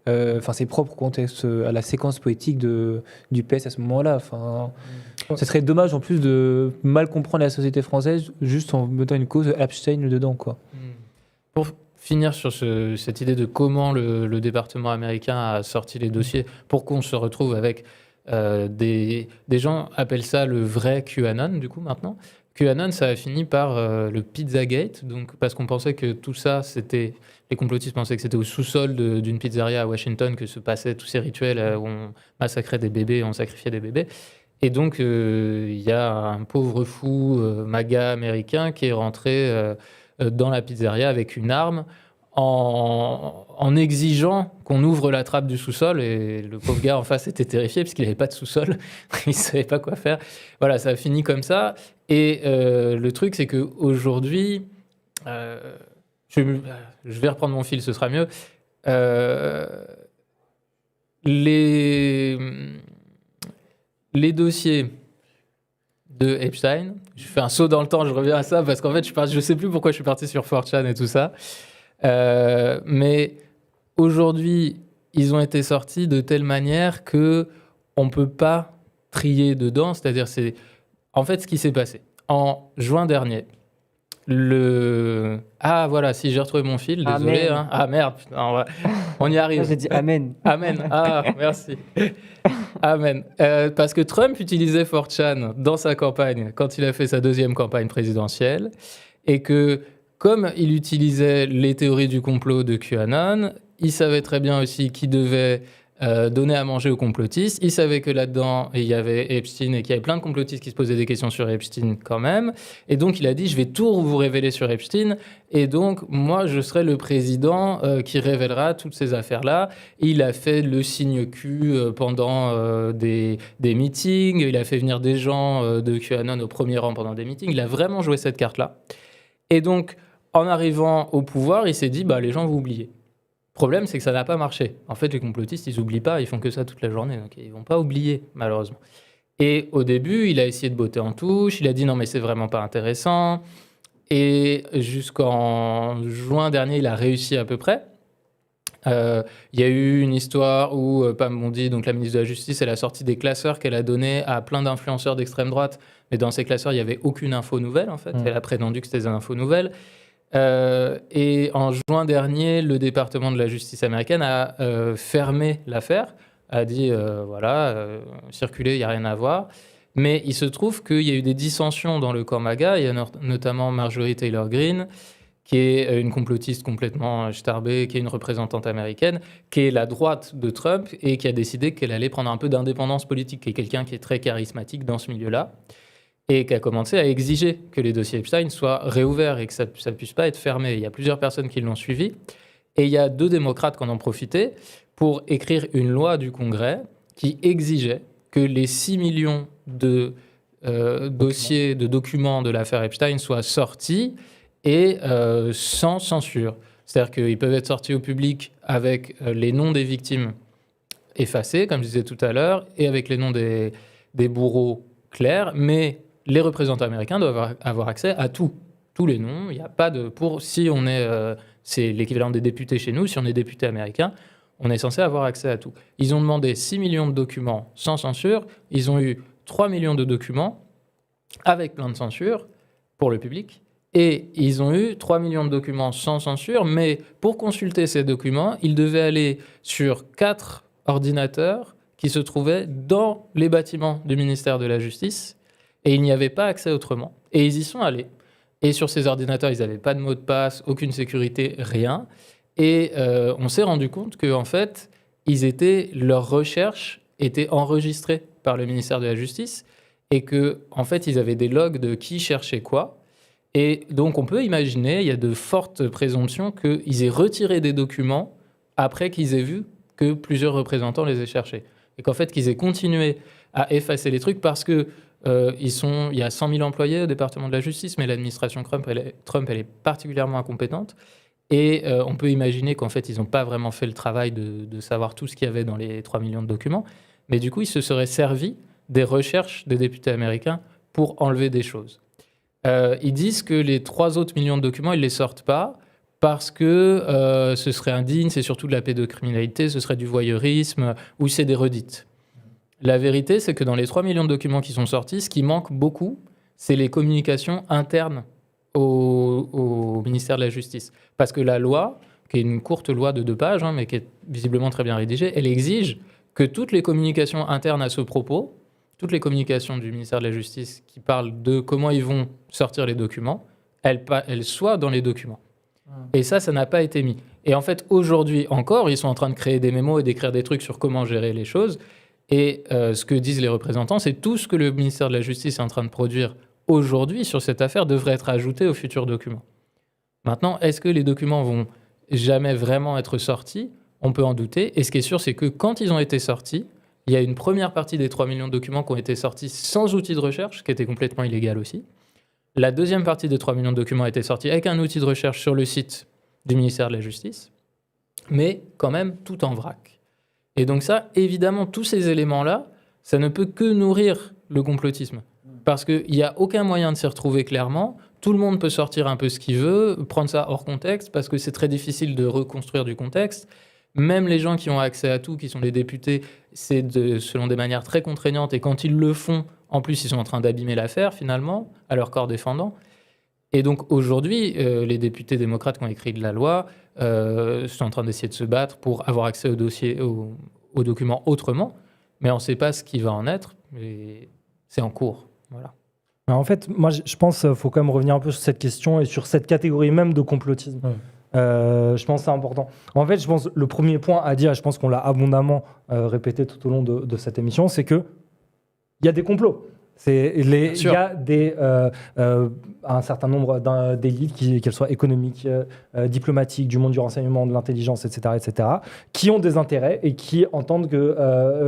c'est propre au contexte, à la séquence poétique du PS à ce moment-là. Ça serait dommage en plus de mal comprendre la société française juste en mettant une cause Epstein dedans, quoi. Pour finir sur cette idée de comment le département américain a sorti les dossiers, pour qu'on se retrouve avec des gens appellent ça le vrai QAnon, du coup, maintenant. QAnon, ça a fini par le Pizzagate, donc, parce qu'on pensait que tout ça, les complotistes pensaient que c'était au sous-sol d'une pizzeria à Washington que se passaient tous ces rituels où on massacrait des bébés, on sacrifiait des bébés. Et donc, il y a un pauvre fou MAGA américain qui est rentré dans la pizzeria avec une arme en exigeant qu'on ouvre la trappe du sous-sol. Et le pauvre gars en face était terrifié parce qu'il n'avait pas de sous-sol. Il ne savait pas quoi faire. Voilà, ça a fini comme ça. Et le truc, c'est qu'aujourd'hui, je vais reprendre mon fil, ce sera mieux. Les dossiers de Epstein, je fais un saut dans le temps, je reviens à ça, parce qu'en fait, je sais plus pourquoi je suis parti sur 4chan et tout ça. Mais aujourd'hui, ils ont été sortis de telle manière qu'on ne peut pas trier dedans. C'est-à-dire, c'est en fait ce qui s'est passé. En juin dernier, Ah voilà, si j'ai retrouvé mon fil, désolé. Amen. Hein. Ah merde, putain, on y arrive. J'ai dit amen. Amen. Ah, merci. Amen. Parce que Trump utilisait 4chan dans sa campagne quand il a fait sa deuxième campagne présidentielle et que comme il utilisait les théories du complot de QAnon, il savait très bien aussi qu'il devait donner à manger aux complotistes. Il savait que là-dedans, il y avait Epstein et qu'il y avait plein de complotistes qui se posaient des questions sur Epstein quand même. Et donc, il a dit, je vais tout vous révéler sur Epstein. Et donc, moi, je serai le président qui révélera toutes ces affaires-là. Il a fait le signe Q pendant des meetings. Il a fait venir des gens de QAnon au premier rang pendant des meetings. Il a vraiment joué cette carte-là. Et donc, en arrivant au pouvoir, il s'est dit, bah, les gens vont oublier. Le problème, c'est que ça n'a pas marché. En fait, les complotistes, ils n'oublient pas, ils font que ça toute la journée. Donc, ils ne vont pas oublier, malheureusement. Et au début, il a essayé de botter en touche. Il a dit non, mais c'est vraiment pas intéressant. Et jusqu'en juin dernier, il a réussi à peu près. Il y a eu une histoire où Pam Bondi, donc la ministre de la Justice, elle a sorti des classeurs qu'elle a donnés à plein d'influenceurs d'extrême droite. Mais dans ces classeurs, il n'y avait aucune info nouvelle, en fait. Elle a prétendu que c'était des infos nouvelles. Et en juin dernier, le département de la justice américaine a fermé l'affaire, a dit circuler, il n'y a rien à voir. Mais il se trouve qu'il y a eu des dissensions dans le camp MAGA. Il y a notamment Marjorie Taylor Greene, qui est une complotiste complètement starbée, qui est une représentante américaine, qui est la droite de Trump et qui a décidé qu'elle allait prendre un peu d'indépendance politique, qui est quelqu'un qui est très charismatique dans ce milieu-là. Et qui a commencé à exiger que les dossiers Epstein soient réouverts et que ça ne puisse pas être fermé. Il y a plusieurs personnes qui l'ont suivi. Et il y a 2 démocrates qui en ont profité pour écrire une loi du Congrès qui exigeait que les 6 millions de dossiers, de documents de l'affaire Epstein soient sortis et sans censure. C'est-à-dire qu'ils peuvent être sortis au public avec les noms des victimes effacés, comme je disais tout à l'heure, et avec les noms des bourreaux clairs, mais les représentants américains doivent avoir accès à tous les noms. Il n'y a pas de si on est, c'est l'équivalent des députés chez nous. Si on est député américain, on est censé avoir accès à tout. Ils ont demandé 6 millions de documents sans censure. Ils ont eu 3 millions de documents avec plein de censure pour le public. Et ils ont eu 3 millions de documents sans censure. Mais pour consulter ces documents, ils devaient aller sur 4 ordinateurs qui se trouvaient dans les bâtiments du ministère de la Justice. Et il n'y avait pas accès autrement. Et ils y sont allés. Et sur ces ordinateurs, ils n'avaient pas de mot de passe, aucune sécurité, rien. Et on s'est rendu compte qu'en fait, leurs recherches étaient enregistrées par le ministère de la Justice et qu'en fait, ils avaient des logs de qui cherchait quoi. Et donc, on peut imaginer, il y a de fortes présomptions qu'ils aient retiré des documents après qu'ils aient vu que plusieurs représentants les aient cherchés. Et qu'en fait, qu'ils aient continué à effacer les trucs parce que il y a 100 000 employés au département de la justice, mais l'administration Trump, elle est particulièrement incompétente. Et on peut imaginer qu'en fait, ils n'ont pas vraiment fait le travail de savoir tout ce qu'il y avait dans les 3 millions de documents. Mais du coup, ils se seraient servis des recherches des députés américains pour enlever des choses. Ils disent que les 3 autres millions de documents, ils ne les sortent pas parce que ce serait indigne, c'est surtout de la pédocriminalité, ce serait du voyeurisme ou c'est des redites. La vérité, c'est que dans les 3 millions de documents qui sont sortis, ce qui manque beaucoup, c'est les communications internes au ministère de la Justice. Parce que la loi, qui est une courte loi de 2 pages, mais qui est visiblement très bien rédigée, elle exige que toutes les communications internes à ce propos, toutes les communications du ministère de la Justice qui parlent de comment ils vont sortir les documents, elles soient dans les documents. Et ça n'a pas été mis. Et en fait, aujourd'hui encore, ils sont en train de créer des mémos et d'écrire des trucs sur comment gérer les choses. Et ce que disent les représentants, c'est tout ce que le ministère de la Justice est en train de produire aujourd'hui sur cette affaire devrait être ajouté aux futurs documents. Maintenant, est-ce que les documents vont jamais vraiment être sortis ? On peut en douter. Et ce qui est sûr, c'est que quand ils ont été sortis, il y a une première partie des 3 millions de documents qui ont été sortis sans outil de recherche, ce qui était complètement illégal aussi. La deuxième partie des 3 millions de documents a été sortie avec un outil de recherche sur le site du ministère de la Justice, mais quand même tout en vrac. Et donc ça, évidemment, tous ces éléments-là, ça ne peut que nourrir le complotisme. Parce qu'il n'y a aucun moyen de s'y retrouver clairement. Tout le monde peut sortir un peu ce qu'il veut, prendre ça hors contexte, parce que c'est très difficile de reconstruire du contexte. Même les gens qui ont accès à tout, qui sont les députés, c'est selon des manières très contraignantes. Et quand ils le font, en plus, ils sont en train d'abîmer l'affaire, finalement, à leur corps défendant. Et donc, aujourd'hui, les députés démocrates qui ont écrit de la loi sont en train d'essayer de se battre pour avoir accès aux dossiers, aux documents autrement. Mais on ne sait pas ce qui va en être. Et c'est en cours. Voilà. En fait, moi, je pense qu'il faut quand même revenir un peu sur cette question et sur cette catégorie même de complotisme. Je pense que c'est important. En fait, je pense le premier point à dire, et je pense qu'on l'a abondamment répété tout au long de cette émission, c'est qu'il y a des complots. Il y a un certain nombre d'élites, qu'elles soient économiques, diplomatiques, du monde du renseignement, de l'intelligence, etc., qui ont des intérêts et qui entendent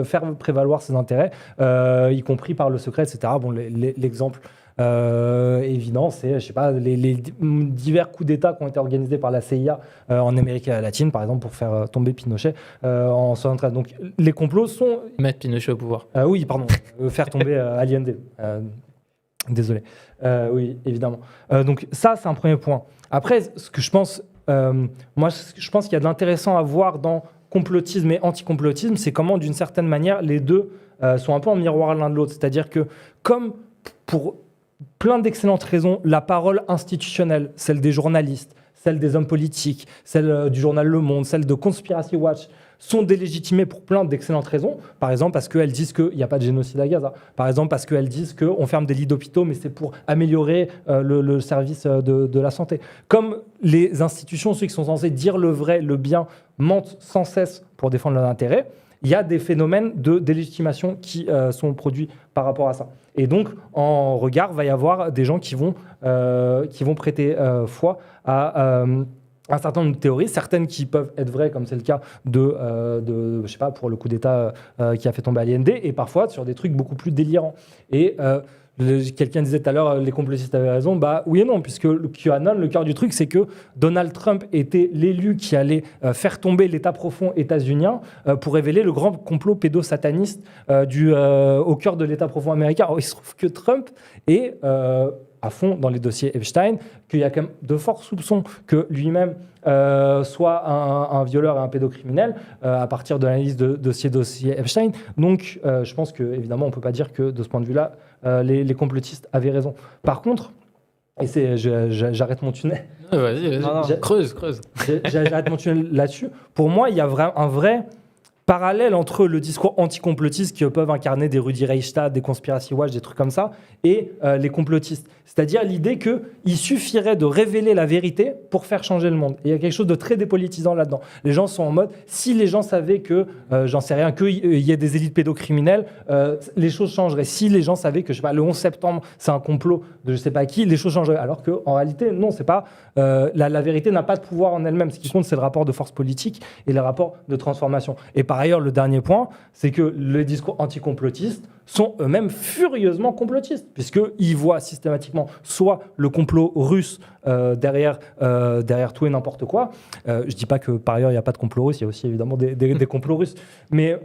faire prévaloir ces intérêts, y compris par le secret, etc. Bon, l'exemple évident, c'est, je sais pas, les divers coups d'État qui ont été organisés par la CIA en Amérique latine, par exemple, pour faire tomber Pinochet en 73. Donc, les complots sont... Mettre Pinochet au pouvoir. Oui, pardon. Faire tomber Allende. Désolé. Oui, évidemment. Donc, ça, c'est un premier point. Après, ce que je pense... moi, je pense qu'il y a de l'intéressant à voir dans complotisme et anticomplotisme, c'est comment, d'une certaine manière, les deux sont un peu en miroir l'un de l'autre. C'est-à-dire que, comme pour plein d'excellentes raisons, la parole institutionnelle, celle des journalistes, celle des hommes politiques, celle du journal Le Monde, celle de Conspiracy Watch, sont délégitimées pour plein d'excellentes raisons. Par exemple, parce qu'elles disent qu'il n'y a pas de génocide à Gaza. Par exemple, parce qu'elles disent qu'on ferme des lits d'hôpitaux, mais c'est pour améliorer le service de la santé. Comme les institutions, ceux qui sont censés dire le vrai, le bien, mentent sans cesse pour défendre leurs intérêts, il y a des phénomènes de délégitimation qui sont produits par rapport à ça. Et donc, en regard, va y avoir des gens qui vont prêter foi à un certain nombre de théories, certaines qui peuvent être vraies, comme c'est le cas je sais pas, pour le coup d'État qui a fait tomber Allende, et parfois sur des trucs beaucoup plus délirants. Et quelqu'un disait tout à l'heure, les complotistes avaient raison. Bah oui et non, puisque le QAnon, le cœur du truc, c'est que Donald Trump était l'élu qui allait faire tomber l'État profond états-unien pour révéler le grand complot pédosataniste au cœur de l'État profond américain. Alors, il se trouve que Trump est à fond dans les dossiers Epstein, qu'il y a quand même de forts soupçons que lui-même soit un violeur et un pédocriminel à partir de l'analyse de ces dossiers Epstein. Donc, je pense qu'évidemment, on ne peut pas dire que de ce point de vue-là, les complotistes avaient raison. Par contre, et j'arrête mon tunnel. Vas-y. Creuse. J'arrête mon tunnel là-dessus. Pour moi, il y a un vrai parallèle entre le discours anticomplotiste qui peuvent incarner des Rudi Reichstadt, des Conspiracy Watch, des trucs comme ça, et les complotistes. C'est-à-dire l'idée qu'il suffirait de révéler la vérité pour faire changer le monde. Et il y a quelque chose de très dépolitisant là-dedans. Les gens sont en mode, si les gens savaient que, j'en sais rien, qu'il y a des élites pédocriminelles, les choses changeraient. Si les gens savaient que, je sais pas, le 11 septembre, c'est un complot de je sais pas qui, les choses changeraient. Alors qu'en réalité, non, c'est pas... la vérité n'a pas de pouvoir en elle-même. Ce qui compte, c'est le rapport de force politique et le rapport de transformation. Et par ailleurs, le dernier point, c'est que les discours anticomplotistes sont eux-mêmes furieusement complotistes, puisqu'ils voient systématiquement soit le complot russe derrière tout et n'importe quoi. Je ne dis pas que par ailleurs il n'y a pas de complot russe, il y a aussi évidemment des complots russes. Mais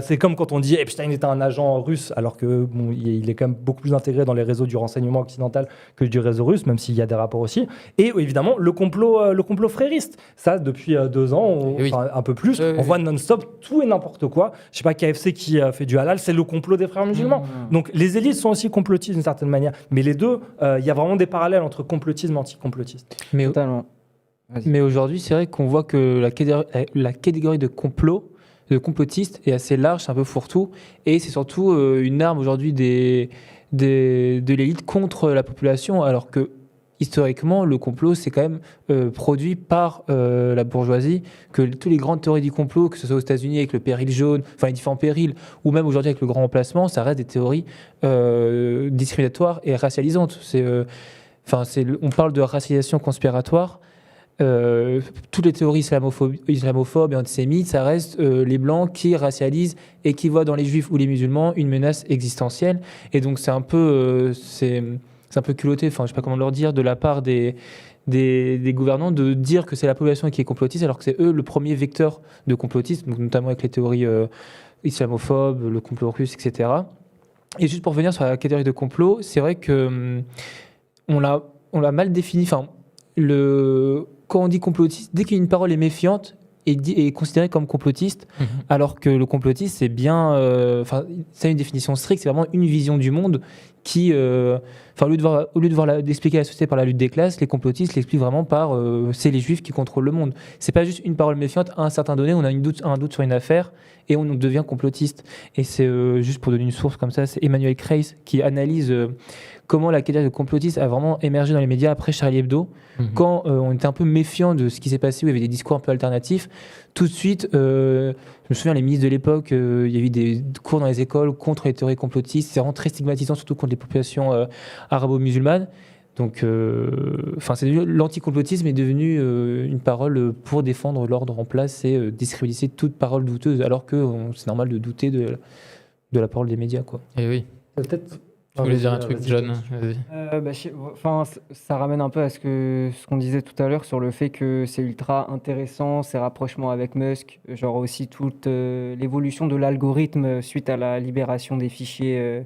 c'est comme quand on dit Epstein est un agent russe, alors que bon, il est quand même beaucoup plus intégré dans les réseaux du renseignement occidental que du réseau russe, même s'il y a des rapports aussi. Et évidemment, le complot frériste. Ça, depuis 2 ans, enfin, un peu plus, on voit non-stop tout et n'importe quoi. Je sais pas, KFC qui fait du halal, c'est le complot des frères musulmans. Donc les élites sont aussi complotistes d'une certaine manière. Mais les deux, il y a vraiment des parallèles entre complotisme et anticomplotisme. Totalement. Mais aujourd'hui, c'est vrai qu'on voit que la catégorie de complot de complotistes est assez large, c'est un peu fourre-tout, et c'est surtout une arme aujourd'hui de l'élite contre la population, alors que historiquement, le complot, c'est quand même produit par la bourgeoisie, que toutes les grandes théories du complot, que ce soit aux États-Unis avec le péril jaune, enfin les différents périls, ou même aujourd'hui avec le grand remplacement, ça reste des théories discriminatoires et racialisantes. On parle de racialisation conspiratoire. Toutes les théories islamophobes et antisémites, ça reste les blancs qui racialisent et qui voient dans les juifs ou les musulmans une menace existentielle. Et donc c'est un peu culotté, enfin je sais pas comment leur dire, de la part des gouvernants de dire que c'est la population qui est complotiste, alors que c'est eux le premier vecteur de complotisme, donc notamment avec les théories islamophobes, le complot russe, etc. Et juste pour revenir sur la catégorie de complot, c'est vrai que on l'a mal défini. Enfin, quand on dit complotiste, dès qu'une parole est méfiante, est considérée comme complotiste, alors que le complotiste, c'est bien, ça a une définition stricte, c'est vraiment une vision du monde qui, au lieu de d'expliquer la société par la lutte des classes, les complotistes l'expliquent vraiment par c'est les juifs qui contrôlent le monde. C'est pas juste une parole méfiante à un certain donné, on a un doute sur une affaire et on devient complotiste. Et c'est juste pour donner une source comme ça, c'est Emmanuel Kreis qui analyse comment la catégorie de complotiste a vraiment émergé dans les médias après Charlie Hebdo, quand on était un peu méfiant de ce qui s'est passé, où il y avait des discours un peu alternatifs. Tout de suite, je me souviens, les ministres de l'époque, il y a eu des cours dans les écoles contre les théories complotistes. C'est vraiment très stigmatisant, surtout contre les populations arabo-musulmanes. Donc, l'anticomplotisme est devenu une parole pour défendre l'ordre en place et discréditer toute parole douteuse, alors que c'est normal de douter de la parole des médias, quoi. Et oui. Peut-être. Tu voulais dire un truc, John? Vas-y. Ça ramène un peu à ce qu'on disait tout à l'heure sur le fait que c'est ultra intéressant, ces rapprochements avec Musk, genre aussi toute l'évolution de l'algorithme suite à la libération des fichiers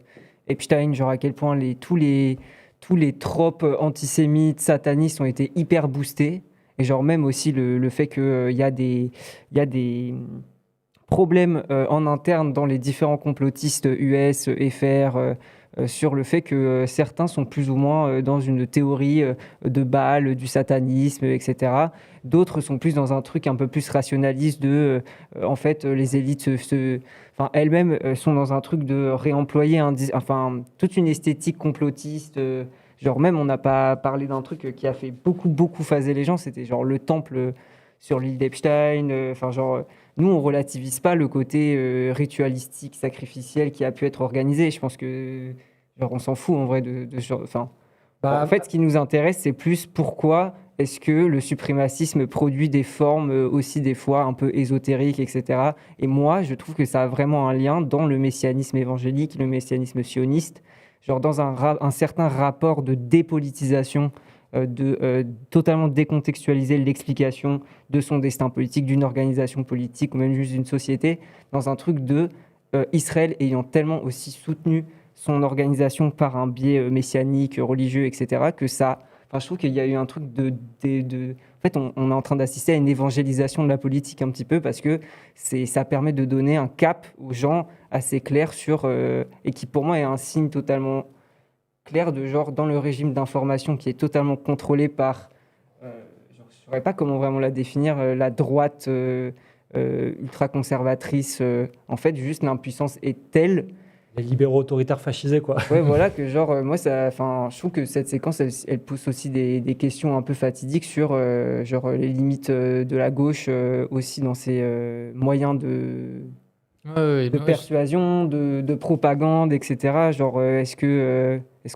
Epstein, genre à quel point tous les tropes antisémites, satanistes ont été hyper boostés, et genre même aussi le fait qu'il y a des problèmes en interne dans les différents complotistes US, FR, sur le fait que certains sont plus ou moins dans une théorie de Baal, du satanisme, etc. D'autres sont plus dans un truc un peu plus rationaliste de, en fait, les élites elles-mêmes sont dans un truc de réemployer toute une esthétique complotiste. Genre même, on n'a pas parlé d'un truc qui a fait beaucoup phaser les gens, c'était genre le temple sur l'île d'Epstein. Nous, on relativise pas le côté ritualistique, sacrificiel qui a pu être organisé. Je pense que on s'en fout en vrai de ce genre. En fait, ce qui nous intéresse, c'est plus pourquoi est-ce que le suprémacisme produit des formes aussi des fois un peu ésotériques, etc. Et moi, je trouve que ça a vraiment un lien dans le messianisme évangélique, le messianisme sioniste, genre dans un certain rapport de dépolitisation, de totalement décontextualiser l'explication de son destin politique, d'une organisation politique ou même juste d'une société, dans un truc de Israël ayant tellement aussi soutenu son organisation par un biais messianique, religieux, etc., que ça... je trouve qu'il y a eu un truc En fait, on est en train d'assister à une évangélisation de la politique un petit peu, parce que ça permet de donner un cap aux gens assez clair sur... et qui, pour moi, est un signe totalement clair de genre dans le régime d'information qui est totalement contrôlé par, je ne saurais pas comment vraiment la définir, la droite ultra-conservatrice. En fait, juste l'impuissance est telle... Les libéraux autoritaires fascisés, quoi. Ouais, voilà, que genre, moi, je trouve que cette séquence, elle pousse aussi des questions un peu fatidiques sur les limites de la gauche, aussi dans ses moyens de persuasion, de propagande, etc. Genre, est-ce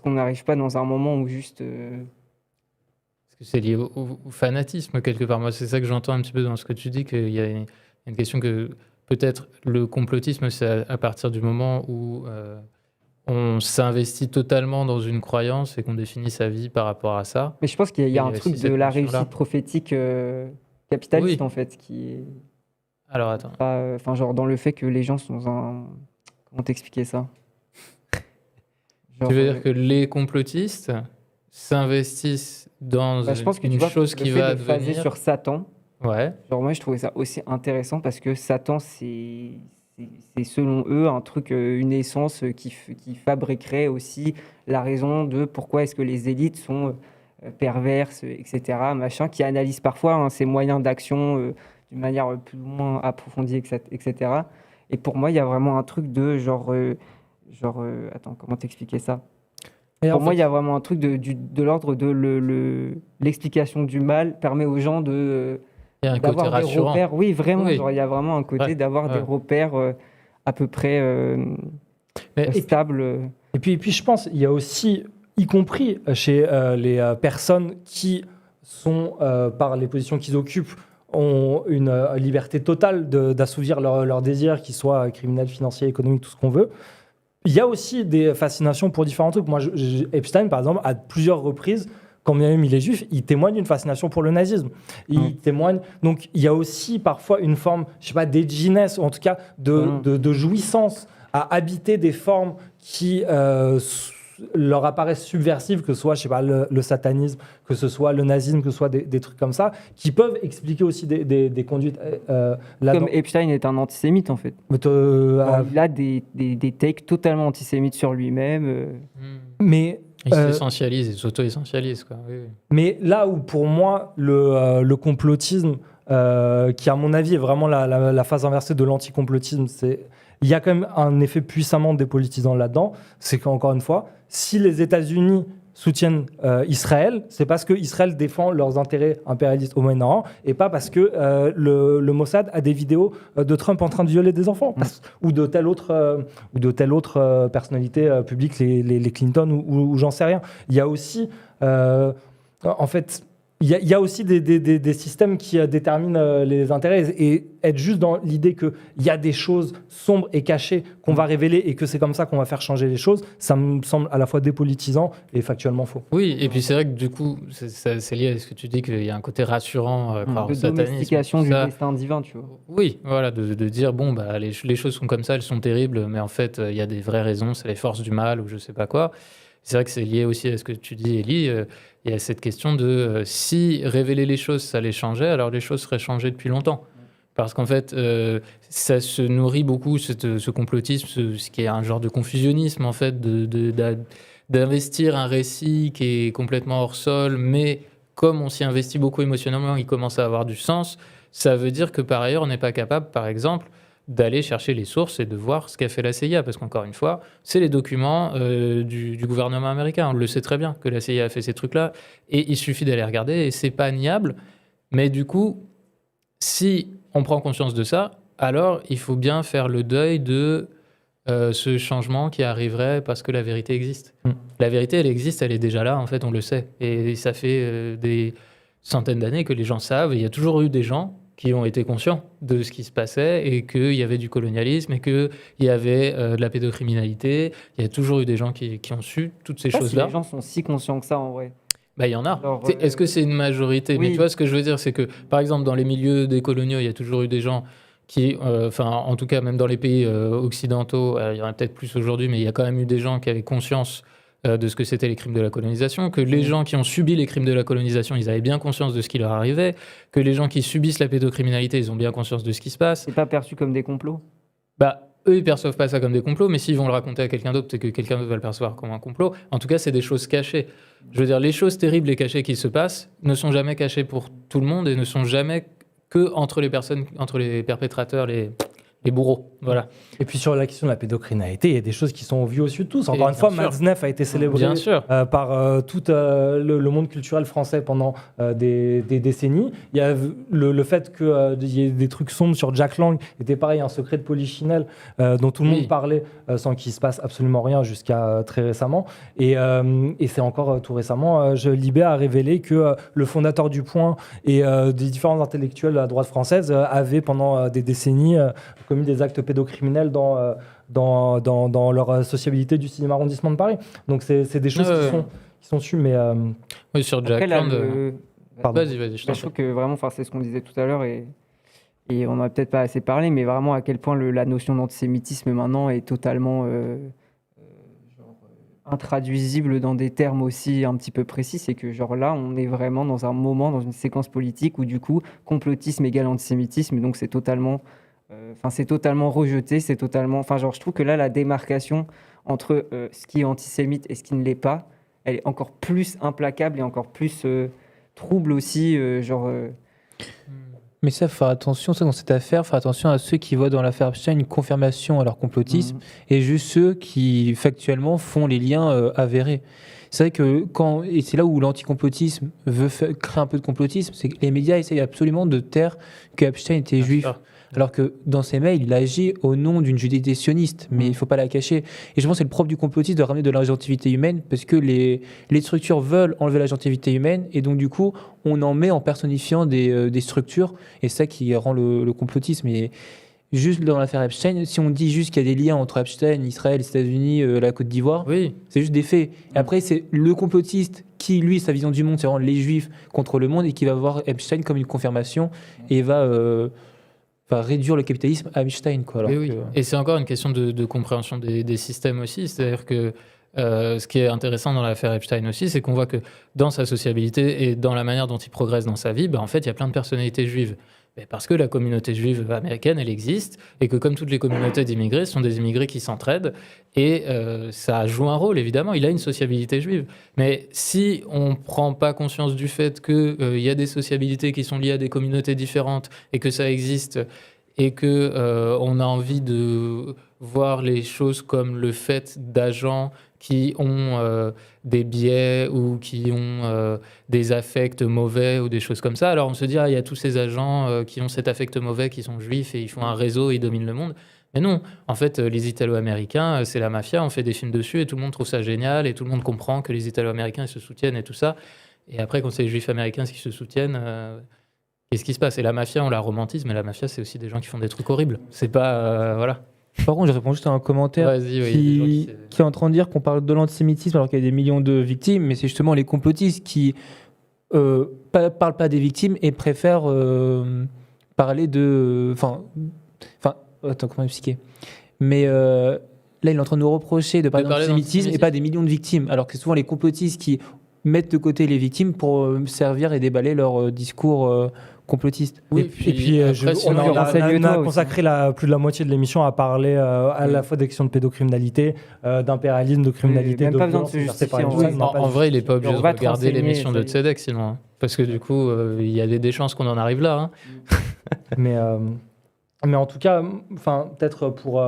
qu'on n'arrive pas dans un moment où juste... Est-ce que c'est lié au fanatisme, quelque part? Moi, c'est ça que j'entends un petit peu dans ce que tu dis, qu'il y a une question que peut-être le complotisme, c'est à partir du moment où on s'investit totalement dans une croyance et qu'on définit sa vie par rapport à ça. Mais je pense qu'il y a un truc de la réussite prophétique capitaliste, en fait, qui est... Alors, attends. Dans le fait que les gens sont dans un... Comment t'expliquer ça? Tu veux dire que les complotistes s'investissent dans je pense que une chose qui va advenir... Basé sur Satan. Ouais. Genre moi, je trouvais ça aussi intéressant parce que Satan, c'est selon eux un truc, une essence qui fabriquerait aussi la raison de pourquoi est-ce que les élites sont perverses, etc. Machin, qui analysent parfois ces moyens d'action d'une manière plus ou moins approfondie, etc. Et pour moi, il y a vraiment un truc de attends, comment t'expliquer ça? Et Pour en moi, fait, il y a vraiment un truc de l'ordre de l'explication du mal permet aux gens Il y a un côté d'avoir des rassurant. repères. Oui, vraiment, Oui. genre, il y a vraiment un côté Ouais, d'avoir des ouais. repères à peu près Mais- stables. Et puis, je pense, il y a aussi, y compris chez les personnes qui sont, par les positions qu'ils occupent, ont une liberté totale d'assouvir leurs désirs, qu'ils soient criminels, financiers, économiques, tout ce qu'on veut. Il y a aussi des fascinations pour différents trucs. Moi, Epstein, par exemple, à plusieurs reprises, quand bien même il est juif, il témoigne d'une fascination pour le nazisme. Il témoigne. Donc, il y a aussi parfois une forme, je sais pas, d'edginess, ou en tout cas de jouissance à habiter des formes qui leur apparaissent subversives, que ce soit, je sais pas, le satanisme, que ce soit le nazisme, que ce soit des trucs comme ça, qui peuvent expliquer aussi des conduites là-dedans. Comme Epstein est un antisémite, en fait. Mais, Il a des takes totalement antisémites sur lui-même. mais Il s'essentialise, il s'auto-essentialise, quoi. Oui, oui. Mais là où, pour moi, le complotisme, qui, à mon avis, est vraiment la phase inversée de l'anticomplotisme, il y a quand même un effet puissamment dépolitisant là-dedans. C'est qu'encore une fois, si les États-Unis soutiennent Israël, c'est parce que Israël défend leurs intérêts impérialistes au Moyen-Orient et pas parce que le Mossad a des vidéos de Trump en train de violer des enfants ou de telle autre personnalité publique, les Clinton ou j'en sais rien. Il y a aussi, en fait, il y a aussi des systèmes qui déterminent les intérêts et être juste dans l'idée qu'il y a des choses sombres et cachées qu'on va révéler et que c'est comme ça qu'on va faire changer les choses, ça me semble à la fois dépolitisant et factuellement faux. Oui, et puis c'est vrai que du coup, c'est lié à ce que tu dis qu'il y a un côté rassurant par De le satanisme. domestication tout du ça. destin divin, tu vois. Oui, voilà, de dire, bon, bah, les choses sont comme ça, elles sont terribles, mais en fait, il y a des vraies raisons, c'est les forces du mal ou je sais pas quoi. C'est vrai que c'est lié aussi à ce que tu dis, Élie. Il y a cette question de si révéler les choses, ça les changeait, alors les choses seraient changées depuis longtemps. Parce qu'en fait, ça se nourrit beaucoup, ce complotisme, ce qui est un genre de confusionnisme, en fait, d'investir un récit qui est complètement hors sol, mais comme on s'y investit beaucoup émotionnellement, il commence à avoir du sens. Ça veut dire que par ailleurs, on n'est pas capable, par exemple, d'aller chercher les sources et de voir ce qu'a fait la CIA. Parce qu'encore une fois, c'est les documents du gouvernement américain. On le sait très bien que la CIA a fait ces trucs-là. Et il suffit d'aller regarder et c'est pas niable. Mais du coup, si on prend conscience de ça, alors il faut bien faire le deuil de ce changement qui arriverait parce que la vérité existe. La vérité, elle existe, elle est déjà là, en fait, on le sait. Et ça fait des centaines d'années que les gens savent. Et il y a toujours eu des gens qui ont été conscients de ce qui se passait et qu'il y avait du colonialisme et qu'il y avait de la pédocriminalité. Il y a toujours eu des gens qui ont su toutes ces Je sais pas choses-là. si les gens sont si conscients que ça, en vrai. Bah, il y en a. Alors, Est-ce que c'est une majorité? Mais oui. tu vois, ce que je veux dire, c'est que, par exemple, dans les milieux des coloniaux, il y a toujours eu des gens qui, en tout cas, même dans les pays occidentaux, il y en a peut-être plus aujourd'hui, mais il y a quand même eu des gens qui avaient conscience de ce que c'était les crimes de la colonisation, que les gens qui ont subi les crimes de la colonisation, ils avaient bien conscience de ce qui leur arrivait, que les gens qui subissent la pédocriminalité, ils ont bien conscience de ce qui se passe. C'est pas perçu comme des complots. Bah, eux, ils perçoivent pas ça comme des complots, mais s'ils vont le raconter à quelqu'un d'autre, c'est que quelqu'un d'autre va le percevoir comme un complot. En tout cas, c'est des choses cachées. Je veux dire, les choses terribles et cachées qui se passent ne sont jamais cachées pour tout le monde et ne sont jamais que entre les personnes, entre les perpétrateurs, les bourreaux. Voilà. Et puis sur la question de la pédocriminalité, il y a des choses qui sont vues aux yeux de tous. Encore Et une fois, bien sûr. Matzneff a été célébré Bien sûr. par tout le monde culturel français pendant des décennies. Il y a le fait qu'il y ait des trucs sombres sur Jack Lang était pareil, un secret de Polichinelle dont tout le monde parlait sans qu'il se passe absolument rien jusqu'à très récemment. Et c'est encore tout récemment, Libé a révélé que le fondateur du Point et des différents intellectuels de la droite française avaient pendant des décennies commis des actes pédocriminels dans leur sociabilité du 6e arrondissement de Paris. Donc c'est des choses qui sont sues, mais... Oui, sur Jack Après, là, Land... Pardon. Vas-y, je t'en je trouve que vraiment, c'est ce qu'on disait tout à l'heure et on n'en a peut-être pas assez parlé, mais vraiment à quel point la notion d'antisémitisme maintenant est totalement intraduisible dans des termes aussi un petit peu précis. C'est que genre là, on est vraiment dans un moment, dans une séquence politique où du coup, complotisme égale antisémitisme, donc c'est totalement rejeté, c'est totalement... je trouve que là, la démarcation entre ce qui est antisémite et ce qui ne l'est pas, elle est encore plus implacable et encore plus trouble aussi, Mais ça, faut faire attention, ça, dans cette affaire, faire attention à ceux qui voient dans l'affaire Epstein une confirmation à leur complotisme et juste ceux qui, factuellement, font les liens avérés. C'est vrai que et c'est là où l'anticomplotisme veut créer un peu de complotisme, c'est que les médias essayent absolument de taire que Epstein était juif. sûr. Alors que dans ses mails, il agit au nom d'une judéité sioniste, mais il ne faut pas la cacher. Et je pense que c'est le propre du complotisme de ramener de l'agentivité humaine, parce que les structures veulent enlever l'agentivité humaine, et donc du coup, on en met en personnifiant des structures, et c'est ça qui rend le complotisme. Et juste dans l'affaire Epstein, si on dit juste qu'il y a des liens entre Epstein, Israël, les États-Unis, la Côte d'Ivoire, Oui, c'est juste des faits. Et après, c'est le complotiste qui, lui, sa vision du monde, c'est vraiment les juifs contre le monde, et qui va voir Epstein comme une confirmation, et va réduire le capitalisme à Epstein, quoi. Alors oui. Et c'est encore une question de compréhension des systèmes aussi. C'est-à-dire que ce qui est intéressant dans l'affaire Epstein aussi, c'est qu'on voit que dans sa sociabilité et dans la manière dont il progresse dans sa vie, en fait, il y a plein de personnalités juives. Mais parce que la communauté juive américaine, elle existe, et que comme toutes les communautés d'immigrés, ce sont des immigrés qui s'entraident, et ça joue un rôle, évidemment, il a une sociabilité juive. Mais si on ne prend pas conscience du fait qu'il y a des sociabilités qui sont liées à des communautés différentes, et que ça existe, et qu'on a envie de voir les choses comme le fait d'agents qui ont des biais ou qui ont des affects mauvais ou des choses comme ça. Alors on se dit, il y a tous ces agents qui ont cet affect mauvais, qui sont juifs et ils font un réseau et ils dominent le monde. Mais non, en fait, les Italo-Américains, c'est la mafia, on fait des films dessus et tout le monde trouve ça génial et tout le monde comprend que les Italo-Américains ils se soutiennent et tout ça. Et après, quand c'est les juifs américains qui se soutiennent, qu'est-ce qui se passe? Et la mafia, on la romantise, mais la mafia, c'est aussi des gens qui font des trucs horribles. C'est pas... voilà. Par contre, je réponds juste à un commentaire Vas-y, oui, il y a des gens qui est en train de dire qu'on parle de l'antisémitisme alors qu'il y a des millions de victimes, mais c'est justement les complotistes qui parlent pas des victimes et préfèrent parler de... attends, comment expliquer? Mais là, il est en train de nous reprocher de parler d'antisémitisme et pas des millions de victimes, alors que c'est souvent les complotistes qui mettent de côté les victimes pour servir et déballer leur discours complotiste. Oui, et puis après, sinon, on a aussi. consacré plus de la moitié de l'émission à parler à la fois d'actions de pédocriminalité, d'impérialisme, de criminalité, même de pas besoin de violence se exercée par justifier, une en femme. En vrai, il n'est pas obligé On de va te regarder renseigner, l'émission de ça y est. Tzedek, sinon. Parce que du coup, il y a des chances qu'on en arrive là. Hein. Mais en tout cas, peut-être pour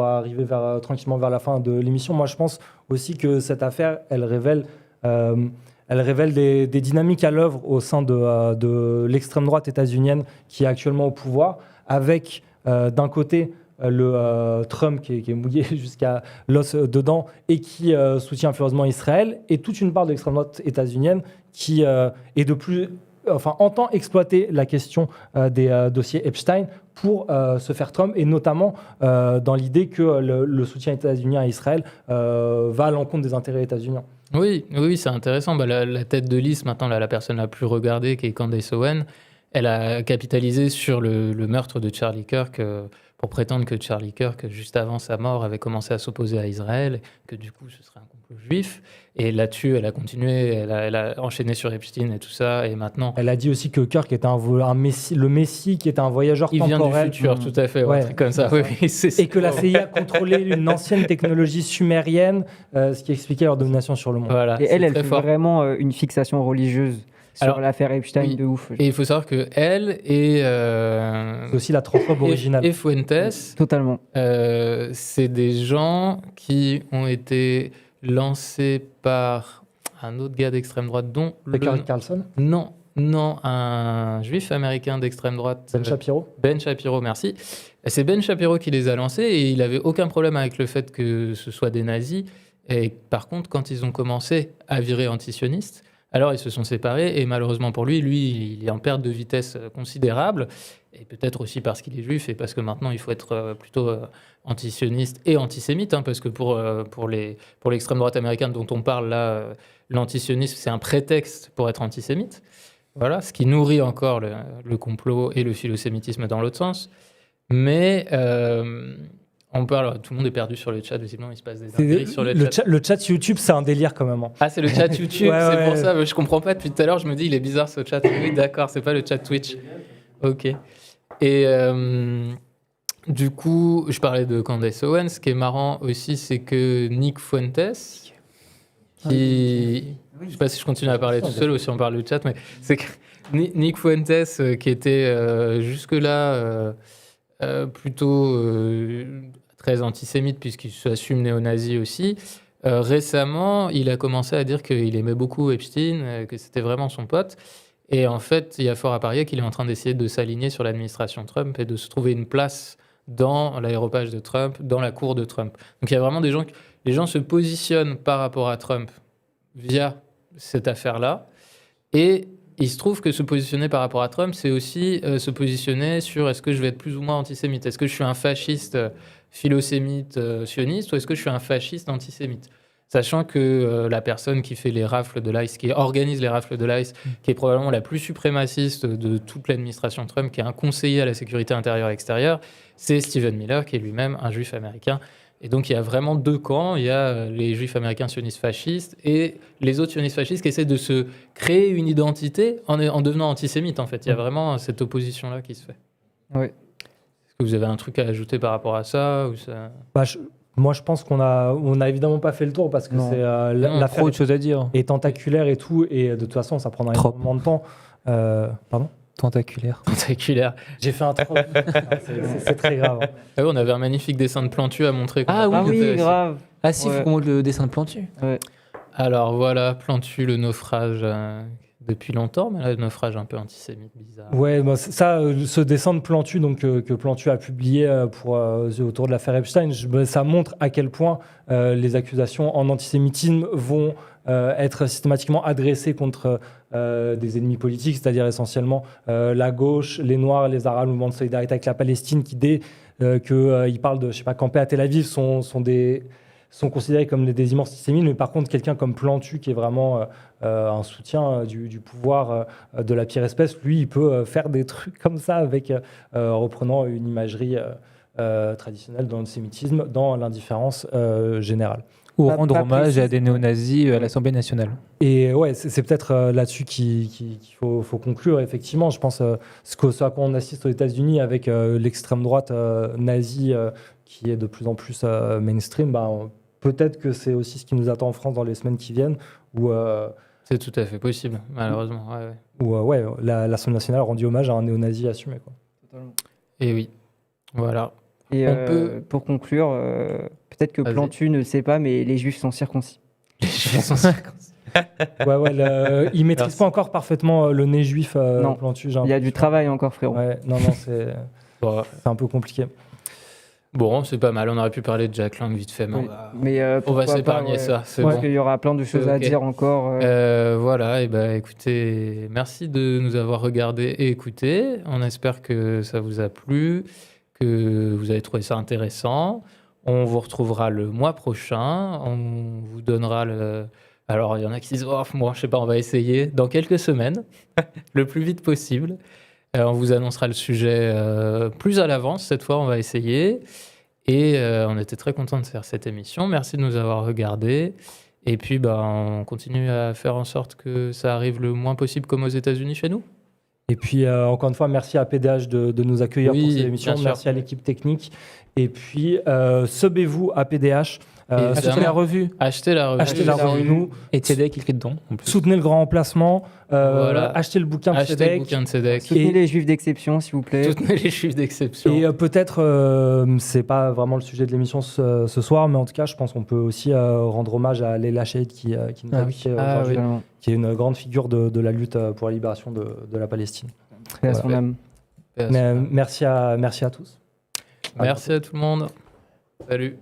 arriver tranquillement vers la fin de l'émission, moi je pense aussi que cette affaire, elle révèle des dynamiques à l'œuvre au sein de l'extrême droite états-unienne qui est actuellement au pouvoir, avec d'un côté le Trump qui est mouillé jusqu'à l'os dedans et qui soutient furieusement Israël, et toute une part de l'extrême droite états-unienne qui est entend exploiter la question des dossiers Epstein pour se faire Trump, et notamment dans l'idée que le soutien états-unien à Israël va à l'encontre des intérêts états-uniens. Oui, c'est intéressant. La tête de liste, maintenant, la personne la plus regardée, qui est Candace Owen, elle a capitalisé sur le meurtre de Charlie Kirk pour prétendre que Charlie Kirk, juste avant sa mort, avait commencé à s'opposer à Israël, que du coup, ce serait un complot juif. Et là-dessus, elle a continué, elle a enchaîné sur Epstein et tout ça, et maintenant... Elle a dit aussi que Kirk était le Messie, qui était un voyageur temporel. Il vient du futur, tout à fait, un truc comme ça. Oui, et que la CIA contrôlait une ancienne technologie sumérienne, ce qui expliquait leur domination sur le monde. Voilà, Et elle très fait fort. vraiment une fixation religieuse sur l'affaire Epstein, oui. de ouf. Et il faut savoir que elle et c'est aussi la transphobe originale. Et Fuentes, Totalement. c'est des gens qui ont été lancés par un autre gars d'extrême droite, dont Carlson. Non, un juif américain d'extrême droite. Ben Shapiro. Ben Shapiro, merci. C'est Ben Shapiro qui les a lancés, et il n'avait aucun problème avec le fait que ce soit des nazis. Et par contre, quand ils ont commencé à virer antisionistes, alors ils se sont séparés, et malheureusement pour lui, il est en perte de vitesse considérable, et peut-être aussi parce qu'il est juif et parce que maintenant il faut être plutôt antisioniste et antisémite, parce que pour l'extrême droite américaine dont on parle là, l'antisionisme c'est un prétexte pour être antisémite. Voilà, ce qui nourrit encore le complot et le philosémitisme dans l'autre sens. Mais on parle, tout le monde est perdu sur le chat, visiblement il se passe des dingueries sur le chat. Le chat YouTube, c'est un délire quand même. Ah, c'est le chat YouTube, c'est pour ça, je comprends pas depuis tout à l'heure, je me dis il est bizarre ce chat. Oui, d'accord, c'est pas le chat Twitch. Ok. Et du coup, je parlais de Candace Owens. Ce qui est marrant aussi, c'est que Nick Fuentes, qui... Je sais pas si je continue à parler tout seul ou si on parle du chat, mais c'est que Nick Fuentes, qui était jusque-là plutôt très antisémite, puisqu'il s'assume néo-nazi aussi, récemment, il a commencé à dire qu'il aimait beaucoup Epstein, que c'était vraiment son pote. Et en fait, il y a fort à parier qu'il est en train d'essayer de s'aligner sur l'administration Trump et de se trouver une place dans l'aéropage de Trump, dans la cour de Trump. Donc il y a vraiment des gens, les gens se positionnent par rapport à Trump via cette affaire-là. Et il se trouve que se positionner par rapport à Trump, c'est aussi se positionner sur est-ce que je vais être plus ou moins antisémite? Est-ce que je suis un fasciste philosémite sioniste ou est-ce que je suis un fasciste antisémite? Sachant que la personne qui fait les rafles de l'ICE, qui organise les rafles de l'ICE, qui est probablement la plus suprémaciste de toute l'administration Trump, qui est un conseiller à la sécurité intérieure et extérieure, c'est Stephen Miller, qui est lui-même un juif américain. Et donc, il y a vraiment deux camps. Il y a les juifs américains sionistes fascistes et les autres sionistes fascistes qui essaient de se créer une identité en devenant antisémites, en fait. Il y a vraiment cette opposition-là qui se fait. Oui. Est-ce que vous avez un truc à ajouter par rapport à ça, ou ça... Moi, je pense qu'on a évidemment pas fait le tour parce que Non. c'est Trop l'affaire de choses à dire. est tentaculaire et tout, et de toute façon, ça prendra Trop. énormément de temps. Pardon? Tentaculaire. Tentaculaire. J'ai fait un trop. C'est très grave. Ah oui, on avait un magnifique dessin de Plantu à montrer. Ah oui, Ah oui, grave. Ah si, il Ouais. faut qu'on montre le dessin de Plantu. Alors voilà, Plantu, le naufrage depuis longtemps, mais là, le naufrage un peu antisémite, bizarre. Ouais, bah, ça, ce dessin de Plantu, donc, que Plantu a publié autour de l'affaire Epstein, ça montre à quel point les accusations en antisémitisme vont être systématiquement adressées contre des ennemis politiques, c'est-à-dire essentiellement la gauche, les Noirs, les Arabes, le mouvement de solidarité avec la Palestine, qui dès qu'ils parlent de, je sais pas, camper à Tel Aviv, sont considérés comme des immenses antisémites, mais par contre, quelqu'un comme Plantu, qui est vraiment un soutien du pouvoir de la pire espèce, lui, il peut faire des trucs comme ça, avec reprenant une imagerie traditionnelle dans l'antisémitisme, dans l'indifférence générale. Ou Pas- rendre pas hommage précis. à des néo-nazis à l'Assemblée nationale. Et ouais, c'est peut-être là-dessus qu'il faut conclure. Effectivement, je pense ce à quoi on assiste aux États-Unis avec l'extrême droite nazie qui est de plus en plus mainstream, peut-être que c'est aussi ce qui nous attend en France dans les semaines qui viennent, où C'est tout à fait possible, malheureusement. l'Assemblée nationale a rendu hommage à un néo-nazi assumé. Quoi. Et oui, voilà. Et On peut- pour conclure, peut-être que Vas-y. Plantu ne le sait pas, mais les juifs sont circoncis. Les juifs sont circoncis. Il maîtrise Merci. pas encore parfaitement le nez juif Non. Plantu. Il y a du travail encore, frérot. Ouais, non, c'est Bon, un peu compliqué. bon, c'est pas mal. On aurait pu parler de Jack Lang vite fait, mais Oui. on va- Mais on va pourquoi pas, s'épargner ouais. ça. C'est Parce bon. qu'il y aura plein de choses à Ok. dire encore. Voilà, et ben écoutez, merci de nous avoir regardés et écoutés. On espère que ça vous a plu, que vous avez trouvé ça intéressant. On vous retrouvera le mois prochain. On vous donnera le. Alors, il y en a qui disent, oh, moi, je sais pas, on va essayer dans quelques semaines, le plus vite possible. On vous annoncera le sujet plus à l'avance. Cette fois, on va essayer. Et on était très contents de faire cette émission. Merci de nous avoir regardés. Et puis, on continue à faire en sorte que ça arrive le moins possible comme aux États-Unis chez nous. Et puis, encore une fois, merci à PDH de nous accueillir Oui, pour cette émission. bien sûr. Merci à l'équipe technique. Et puis, subez-vous à PDH. Évidemment. Achetez la revue. Achetez la revue. Achetez la la revue. revue. Et TEDx écrit dedans. En plus. Soutenez le grand remplacement. Voilà. Achetez le bouquin de Achetez le Cédric. bouquin de Cédric. Soutenez et- les juifs d'exception, s'il vous plaît. Soutenez les juifs d'exception. Et peut-être, c'est pas vraiment le sujet de l'émission ce soir, mais en tout cas, je pense qu'on peut aussi rendre hommage à Leila Shahid qui nous a Ah oui. quittés Ah aujourd'hui, Vraiment. qui est une grande figure de la lutte pour la libération de la Palestine. Paix à son Voilà. âme. Mais merci à tous. Merci à tout le monde. Salut.